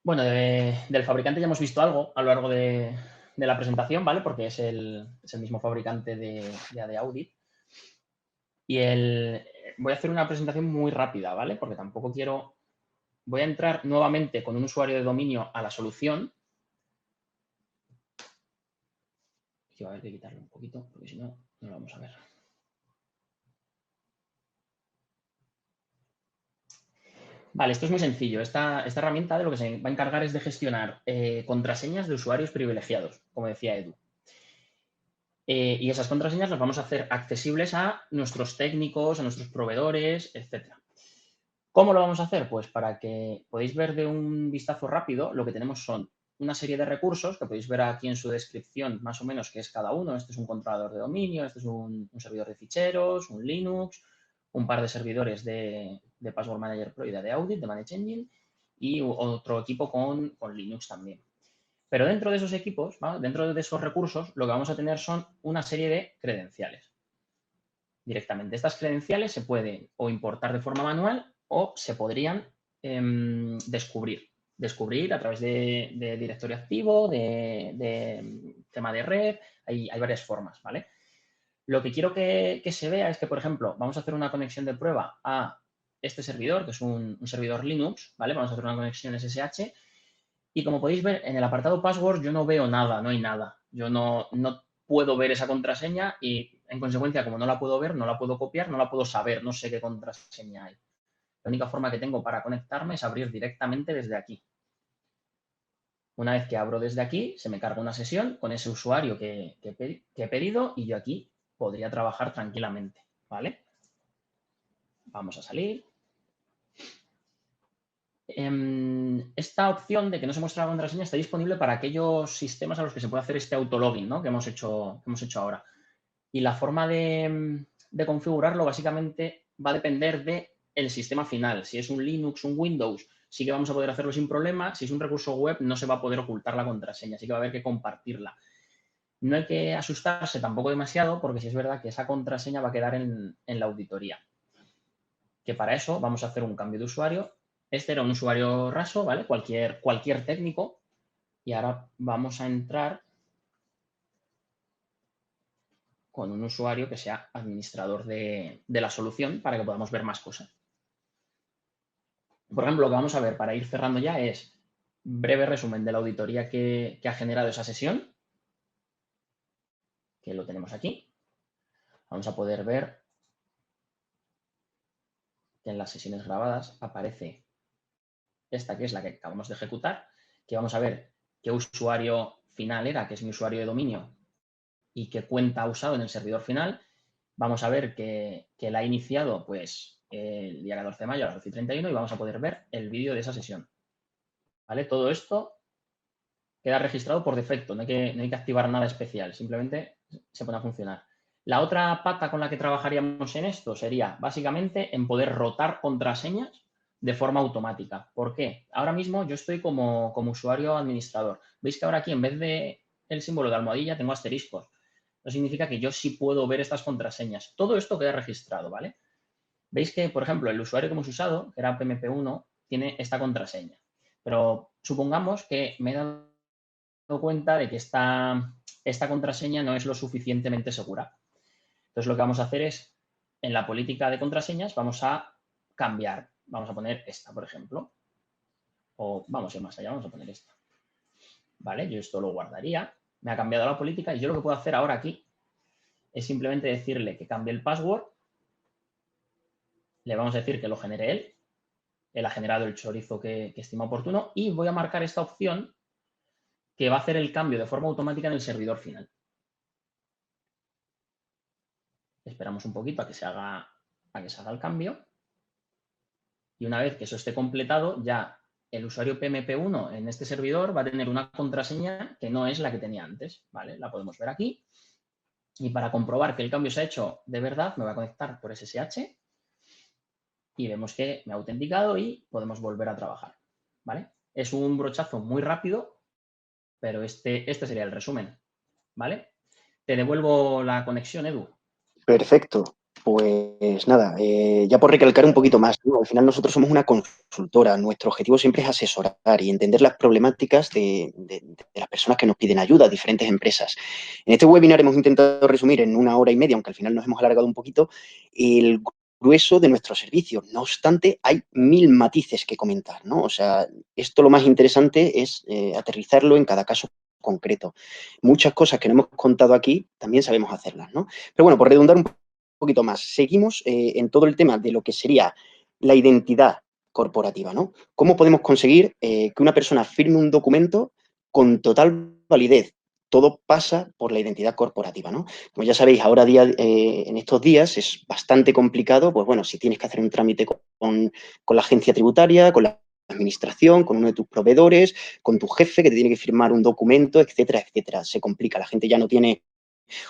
Bueno, del fabricante ya hemos visto algo a lo largo de la presentación, ¿vale? Porque es el mismo fabricante de AD Audit. Y voy a hacer una presentación muy rápida, ¿vale? Porque tampoco quiero... Voy a entrar nuevamente con un usuario de dominio a la solución. Y va a haber que quitarlo un poquito, porque si no, no lo vamos a ver. Vale, esto es muy sencillo. Esta herramienta de lo que se va a encargar es de gestionar contraseñas de usuarios privilegiados, como decía Edu. Y esas contraseñas las vamos a hacer accesibles a nuestros técnicos, a nuestros proveedores, etc. ¿Cómo lo vamos a hacer? Pues para que podáis ver de un vistazo rápido, lo que tenemos son una serie de recursos que podéis ver aquí en su descripción más o menos qué es cada uno. Este es un controlador de dominio, este es un servidor de ficheros, un Linux, un par de servidores de Password Manager Pro y de Audit, de Manage Engine, y otro equipo con Linux también. Pero dentro de esos equipos, ¿vale? Dentro de esos recursos, lo que vamos a tener son una serie de credenciales. Directamente. Estas credenciales se pueden o importar de forma manual o se podrían descubrir. Descubrir a través de directorio activo, de tema de red, hay varias formas, ¿vale? Lo que quiero que se vea es que, por ejemplo, vamos a hacer una conexión de prueba a este servidor, que es un servidor Linux, ¿vale? Vamos a hacer una conexión SSH y como podéis ver, en el apartado password yo no veo nada, no hay nada. Yo no puedo ver esa contraseña y, en consecuencia, como no la puedo ver, no la puedo copiar, no la puedo saber, no sé qué contraseña hay. La única forma que tengo para conectarme es abrir directamente desde aquí. Una vez que abro desde aquí, se me carga una sesión con ese usuario que he pedido y yo aquí podría trabajar tranquilamente, ¿vale? Vamos a salir. Esta opción de que no se muestra la contraseña está disponible para aquellos sistemas a los que se puede hacer este autologin, ¿no? que hemos hecho ahora. Y la forma de configurarlo básicamente va a depender del sistema final. Si es un Linux, un Windows, sí que vamos a poder hacerlo sin problema. Si es un recurso web, no se va a poder ocultar la contraseña, así que va a haber que compartirla. No hay que asustarse tampoco demasiado, porque sí es verdad que esa contraseña va a quedar en la auditoría. Que para eso vamos a hacer un cambio de usuario. Este era un usuario raso, ¿vale? Cualquier técnico. Y ahora vamos a entrar con un usuario que sea administrador de la solución para que podamos ver más cosas. Por ejemplo, lo que vamos a ver para ir cerrando ya es breve resumen de la auditoría que ha generado esa sesión, que lo tenemos aquí, vamos a poder ver que en las sesiones grabadas aparece esta, que es la que acabamos de ejecutar, que vamos a ver qué usuario final era, que es mi usuario de dominio, y qué cuenta ha usado en el servidor final. Vamos a ver que la ha iniciado pues el día 14 de mayo a las 12:31 y vamos a poder ver el vídeo de esa sesión. ¿Vale? Todo esto queda registrado por defecto, no hay que activar nada especial, simplemente se pone a funcionar. La otra pata con la que trabajaríamos en esto sería básicamente en poder rotar contraseñas de forma automática. ¿Por qué? Ahora mismo yo estoy como usuario administrador. ¿Veis que ahora aquí en vez de el símbolo de almohadilla tengo asteriscos? Eso significa que yo sí puedo ver estas contraseñas. Todo esto queda registrado, ¿vale? Veis que, por ejemplo, el usuario que hemos usado, que era PMP1, tiene esta contraseña. Pero supongamos que me he dado cuenta de que esta contraseña no es lo suficientemente segura. Entonces, lo que vamos a hacer es, en la política de contraseñas, vamos a cambiar. Vamos a poner esta, por ejemplo. O vamos a ir más allá, vamos a poner esta. ¿Vale? Yo esto lo guardaría. Me ha cambiado la política y yo lo que puedo hacer ahora aquí es simplemente decirle que cambie el password. Le vamos a decir que lo genere él. Él ha generado el chorizo que estima oportuno y voy a marcar esta opción que va a hacer el cambio de forma automática en el servidor final. Esperamos un poquito a que se haga el cambio. Y una vez que eso esté completado, ya el usuario PMP1 en este servidor va a tener una contraseña que no es la que tenía antes, ¿vale? La podemos ver aquí. Y para comprobar que el cambio se ha hecho de verdad, me voy a conectar por SSH y vemos que me ha autenticado y podemos volver a trabajar, ¿vale? Es un brochazo muy rápido, pero este sería el resumen, ¿vale? Te devuelvo la conexión, Edu. Perfecto. Pues nada, ya por recalcar un poquito más, ¿no? Al final nosotros somos una consultora, nuestro objetivo siempre es asesorar y entender las problemáticas de las personas que nos piden ayuda, diferentes empresas. En este webinar hemos intentado resumir en 1 hora y media, aunque al final nos hemos alargado un poquito, el grueso de nuestro servicio. No obstante, hay 1000 matices que comentar, ¿no? O sea, esto lo más interesante es aterrizarlo en cada caso concreto. Muchas cosas que no hemos contado aquí también sabemos hacerlas, ¿no? Pero bueno, por redundar un poquito más, seguimos en todo el tema de lo que sería la identidad corporativa, ¿no? ¿Cómo podemos conseguir que una persona firme un documento con total validez? Todo pasa por la identidad corporativa, ¿no? Como ya sabéis, ahora en estos días es bastante complicado, pues bueno, si tienes que hacer un trámite con la agencia tributaria, con la administración, con uno de tus proveedores, con tu jefe que te tiene que firmar un documento, etcétera, etcétera. Se complica, la gente ya no tiene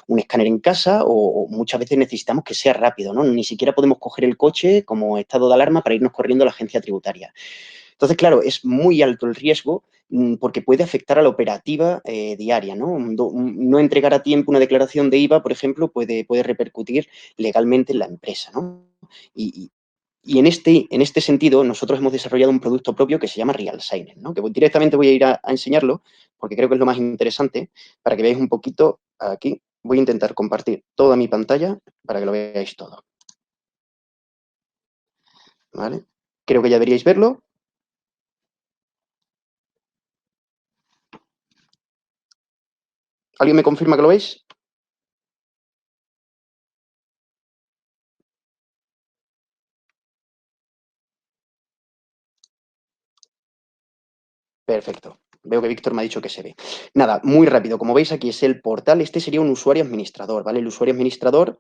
un escáner en casa o muchas veces necesitamos que sea rápido, ¿no? Ni siquiera podemos coger el coche como estado de alarma para irnos corriendo a la agencia tributaria. Entonces, claro, es muy alto el riesgo porque puede afectar a la operativa diaria, ¿no? No entregar a tiempo una declaración de IVA, por ejemplo, puede repercutir legalmente en la empresa, ¿no? Y en este sentido, nosotros hemos desarrollado un producto propio que se llama RealSigner, ¿no? Que directamente voy a ir a enseñarlo porque creo que es lo más interesante para que veáis un poquito aquí. Voy a intentar compartir toda mi pantalla para que lo veáis todo. ¿Vale? Creo que ya deberíais verlo. ¿Alguien me confirma que lo veis? Perfecto. Veo que Víctor me ha dicho que se ve. Nada, muy rápido. Como veis, aquí es el portal. Este sería un usuario administrador, ¿vale? El usuario administrador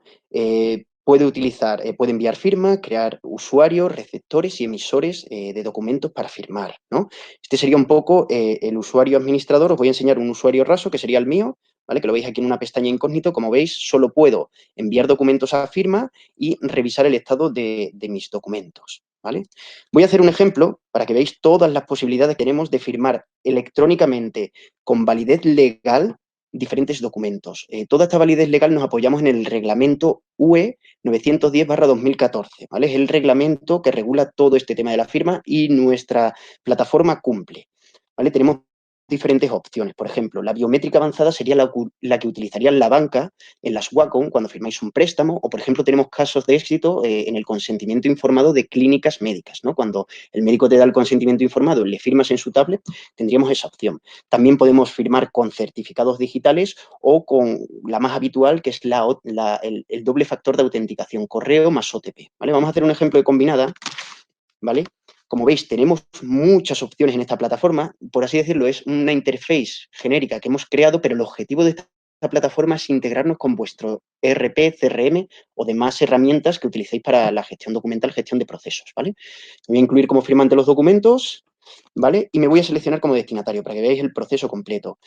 puede enviar firmas, crear usuarios, receptores y emisores de documentos para firmar, ¿no? Este sería un poco el usuario administrador. Os voy a enseñar un usuario raso, que sería el mío, ¿vale? Que lo veis aquí en una pestaña incógnito. Como veis, solo puedo enviar documentos a firma y revisar el estado de mis documentos, ¿vale? Voy a hacer un ejemplo para que veáis todas las posibilidades que tenemos de firmar electrónicamente con validez legal diferentes documentos. Toda esta validez legal nos apoyamos en el reglamento UE 910/2014, ¿vale? Es el reglamento que regula todo este tema de la firma y nuestra plataforma cumple, ¿vale? Tenemos diferentes opciones. Por ejemplo, la biométrica avanzada sería la que utilizaría la banca en las Wacom cuando firmáis un préstamo, o por ejemplo tenemos casos de éxito en el consentimiento informado de clínicas médicas, ¿no? Cuando el médico te da el consentimiento informado, le firmas en su tablet, tendríamos esa opción. También podemos firmar con certificados digitales o con la más habitual, que es el doble factor de autenticación, correo más OTP, ¿vale? Vamos a hacer un ejemplo de combinada, ¿vale? Como veis, tenemos muchas opciones en esta plataforma. Por así decirlo, es una interface genérica que hemos creado, pero el objetivo de esta plataforma es integrarnos con vuestro ERP, CRM o demás herramientas que utilicéis para la gestión documental, gestión de procesos, ¿vale? Voy a incluir como firmante los documentos, ¿vale? Y me voy a seleccionar como destinatario para que veáis el proceso completo.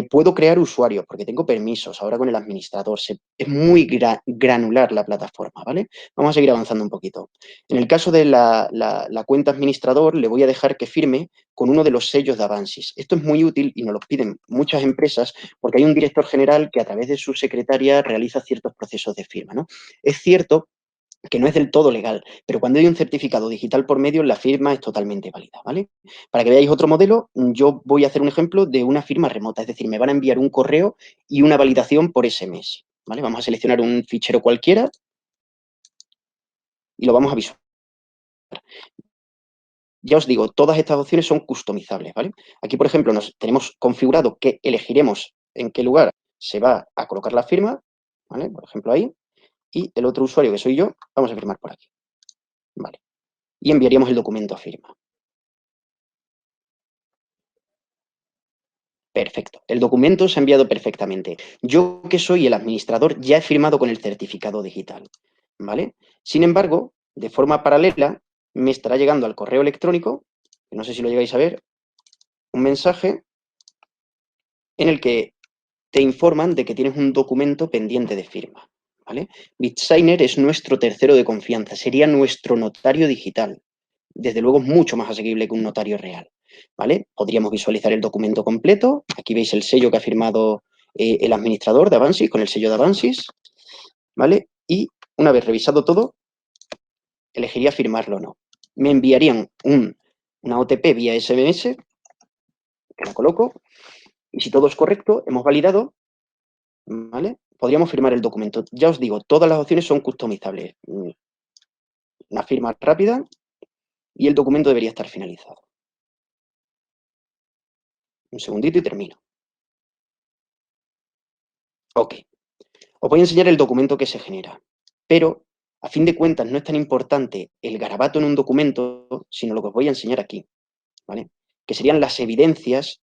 Puedo crear usuarios porque tengo permisos ahora con el administrador. Es muy granular la plataforma, ¿vale? Vamos a seguir avanzando un poquito. En el caso de la cuenta administrador, le voy a dejar que firme con uno de los sellos de Avansys. Esto es muy útil y nos lo piden muchas empresas porque hay un director general que a través de su secretaria realiza ciertos procesos de firma, ¿no? Es cierto que no es del todo legal, pero cuando hay un certificado digital por medio, la firma es totalmente válida, ¿vale? Para que veáis otro modelo, yo voy a hacer un ejemplo de una firma remota, es decir, me van a enviar un correo y una validación por SMS, ¿vale? Vamos a seleccionar un fichero cualquiera y lo vamos a visualizar. Ya os digo, todas estas opciones son customizables, ¿vale? Aquí, por ejemplo, tenemos configurado que elegiremos en qué lugar se va a colocar la firma, ¿vale? Por ejemplo, ahí. Y el otro usuario, que soy yo, vamos a firmar por aquí, ¿vale? Y enviaríamos el documento a firma. Perfecto. El documento se ha enviado perfectamente. Yo, que soy el administrador, ya he firmado con el certificado digital, ¿vale? Sin embargo, de forma paralela, me estará llegando al correo electrónico, no sé si lo llegáis a ver, un mensaje en el que te informan de que tienes un documento pendiente de firma, ¿vale? BitSigner es nuestro tercero de confianza, sería nuestro notario digital. Desde luego es mucho más asequible que un notario real, ¿vale? Podríamos visualizar el documento completo. Aquí veis el sello que ha firmado el administrador de Avansys con el sello de Avansys, ¿vale? Y una vez revisado todo, elegiría firmarlo o no. Me enviarían una OTP vía SMS, que la coloco, y si todo es correcto, hemos validado, ¿vale? Podríamos firmar el documento. Ya os digo, todas las opciones son customizables. Una firma rápida y el documento debería estar finalizado. Un segundito y termino. Ok. Os voy a enseñar el documento que se genera, pero a fin de cuentas no es tan importante el garabato en un documento, sino lo que os voy a enseñar aquí, ¿vale? Que serían las evidencias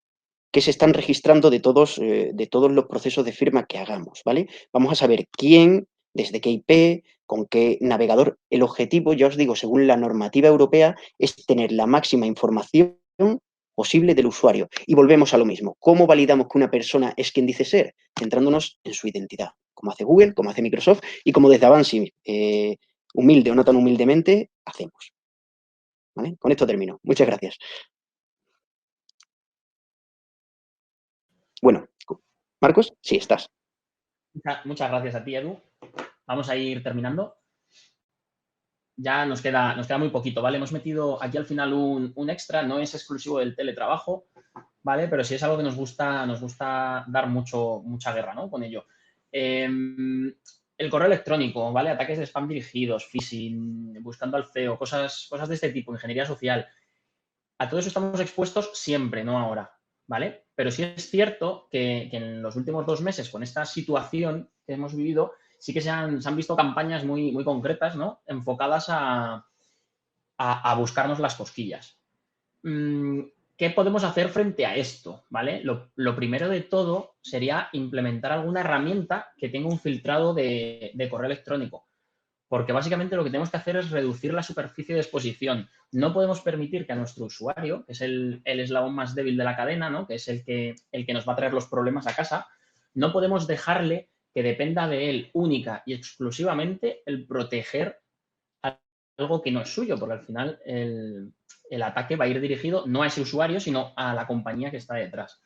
que se están registrando de todos los procesos de firma que hagamos, ¿vale? Vamos a saber quién, desde qué IP, con qué navegador. El objetivo, ya os digo, según la normativa europea, es tener la máxima información posible del usuario. Y volvemos a lo mismo. ¿Cómo validamos que una persona es quien dice ser? Centrándonos en su identidad, como hace Google, como hace Microsoft y como desde Avansys, humilde o no tan humildemente, hacemos. ¿Vale? Con esto termino. Muchas gracias. Bueno, Marcos, sí, estás. Muchas gracias a ti, Edu. Vamos a ir terminando. Ya nos queda muy poquito, ¿vale? Hemos metido aquí al final un extra, no es exclusivo del teletrabajo, ¿vale? Pero sí es algo que nos gusta dar mucha guerra, ¿no? Con ello. El correo electrónico, ¿vale? Ataques de spam dirigidos, phishing, buscando al CEO, cosas de este tipo, ingeniería social. A todo eso estamos expuestos siempre, no ahora, ¿vale? Pero sí es cierto que en los últimos 2 meses, con esta situación que hemos vivido, sí que se han visto campañas muy concretas, ¿no? Enfocadas a buscarnos las cosquillas. ¿Qué podemos hacer frente a esto? ¿Vale? Lo primero de todo sería implementar alguna herramienta que tenga un filtrado de correo electrónico. Porque básicamente lo que tenemos que hacer es reducir la superficie de exposición. No podemos permitir que a nuestro usuario, que es el eslabón más débil de la cadena, ¿no? Que es el que nos va a traer los problemas a casa, no podemos dejarle que dependa de él única y exclusivamente el proteger algo que no es suyo, porque al final el ataque va a ir dirigido no a ese usuario, sino a la compañía que está detrás.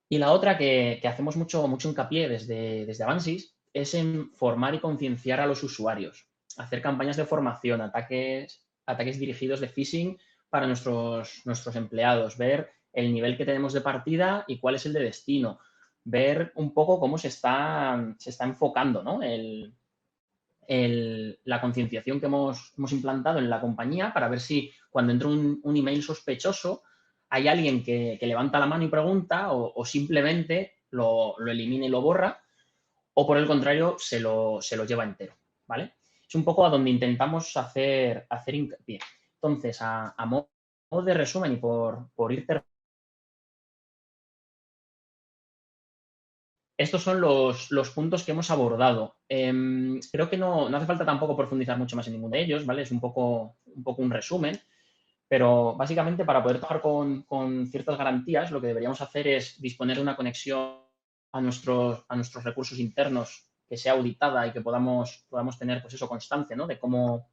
Y la otra que hacemos mucho hincapié desde Avansys es en formar y concienciar a los usuarios, hacer campañas de formación, ataques dirigidos de phishing para nuestros empleados, ver el nivel que tenemos de partida y cuál es el de destino. Ver un poco cómo se está enfocando, ¿no? La concienciación que hemos implantado en la compañía para ver si cuando entra un email sospechoso hay alguien que levanta la mano y pregunta o simplemente lo elimina y lo borra, o por el contrario se lo lleva entero, ¿vale? Es un poco a donde intentamos hacer hincapié. Entonces, a modo de resumen y por ir terminando, estos son los puntos que hemos abordado. Creo que no hace falta tampoco profundizar mucho más en ninguno de ellos, ¿vale? Es un poco un resumen, pero básicamente para poder trabajar con ciertas garantías, lo que deberíamos hacer es disponer de una conexión a nuestros recursos internos que sea auditada y que podamos tener, pues eso, constancia, ¿no? De cómo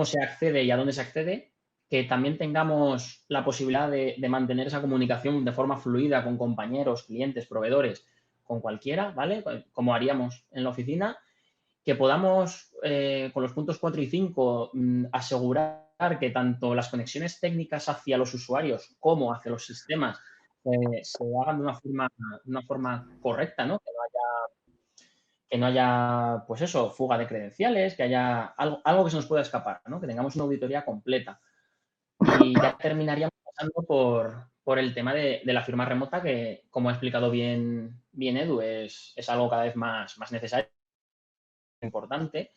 se accede y a dónde se accede, que también tengamos la posibilidad de mantener esa comunicación de forma fluida con compañeros, clientes, proveedores, con cualquiera, ¿vale? Como haríamos en la oficina, que podamos, con los puntos 4 y 5, asegurar que tanto las conexiones técnicas hacia los usuarios como hacia los sistemas se hagan de una forma correcta, ¿no? Que no haya, pues eso, fuga de credenciales, que haya algo que se nos pueda escapar, ¿no? Que tengamos una auditoría completa. Y ya terminaríamos pasando por el tema de la firma remota, que, como ha explicado bien Edu, es algo cada vez más necesario, importante,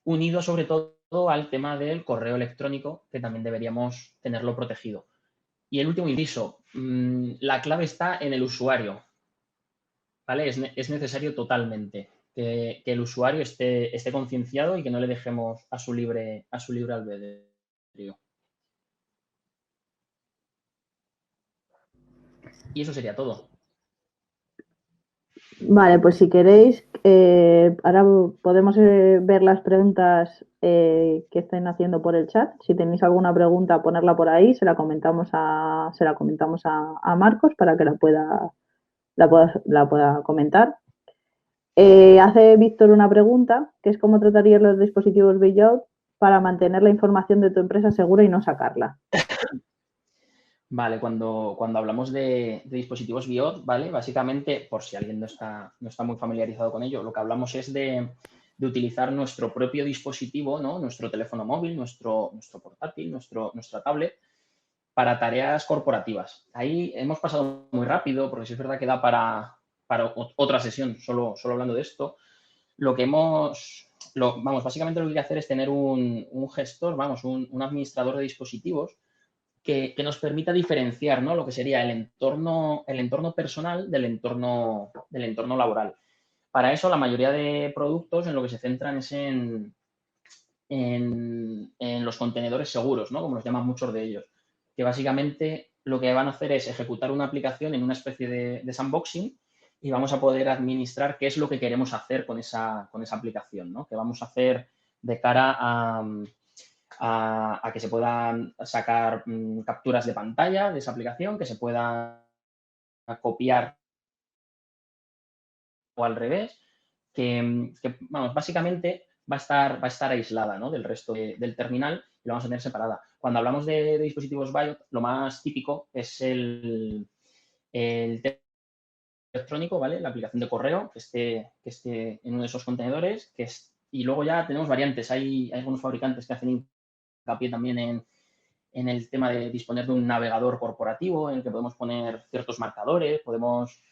unido sobre todo al tema del correo electrónico, que también deberíamos tenerlo protegido. Y el último inciso, la clave está en el usuario, ¿vale? Es necesario totalmente que el usuario esté concienciado y que no le dejemos a su libre albedrío. Y eso sería todo. Vale, pues si queréis, ahora podemos ver las preguntas que estén haciendo por el chat. Si tenéis alguna pregunta, ponerla por ahí, se la comentamos a Marcos para que la pueda comentar. Hace Víctor una pregunta, que es cómo tratarías los dispositivos Beyond para mantener la información de tu empresa segura y no sacarla. Vale, cuando hablamos de dispositivos BIOD, ¿vale? Básicamente, por si alguien no está muy familiarizado con ello, lo que hablamos es de utilizar nuestro propio dispositivo, ¿no? Nuestro teléfono móvil, nuestro portátil, nuestra tablet, para tareas corporativas. Ahí hemos pasado muy rápido, porque sí es verdad que da para otra sesión, solo hablando de esto. Básicamente lo que hay que hacer es tener un gestor, un administrador de dispositivos que nos permita diferenciar, ¿no? Lo que sería el entorno personal del entorno laboral. Para eso, la mayoría de productos en lo que se centran es en los contenedores seguros, ¿no? Como los llaman muchos de ellos, que básicamente lo que van a hacer es ejecutar una aplicación en una especie de sandboxing y vamos a poder administrar qué es lo que queremos hacer con esa aplicación, ¿no? Que vamos a hacer de cara a que se puedan sacar capturas de pantalla de esa aplicación, que se pueda copiar o al revés, que básicamente va a estar aislada, ¿no? Del resto del terminal y lo vamos a tener separada. Cuando hablamos de dispositivos BIOD, lo más típico es el electrónico, ¿vale? La aplicación de correo que esté en uno de esos contenedores, y luego ya tenemos variantes. Hay algunos fabricantes que hacen hincapié también en el tema de disponer de un navegador corporativo en el que podemos poner ciertos marcadores, podemos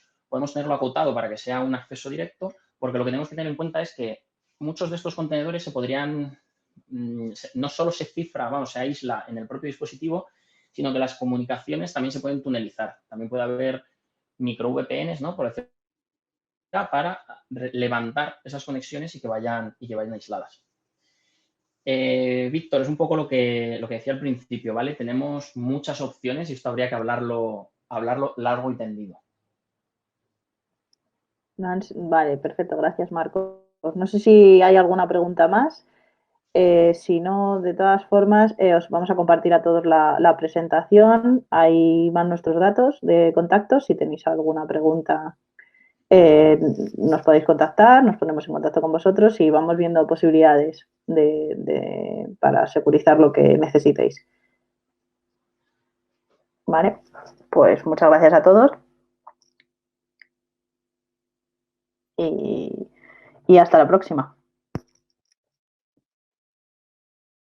tenerlo acotado para que sea un acceso directo, porque lo que tenemos que tener en cuenta es que muchos de estos contenedores se podrían, no solo se cifra, se aísla en el propio dispositivo, sino que las comunicaciones también se pueden tunelizar. También puede haber micro VPNs, ¿no? Por ejemplo, para levantar esas conexiones y que vayan aisladas. Víctor, es un poco lo que decía al principio, ¿vale? Tenemos muchas opciones y esto habría que hablarlo largo y tendido. Vale, perfecto, gracias Marcos. No sé si hay alguna pregunta más. Si no, de todas formas, os vamos a compartir a todos la presentación. Ahí van nuestros datos de contacto. Si tenéis alguna pregunta, nos podéis contactar, nos ponemos en contacto con vosotros y vamos viendo posibilidades para securizar lo que necesitéis. Vale, pues muchas gracias a todos y hasta la próxima.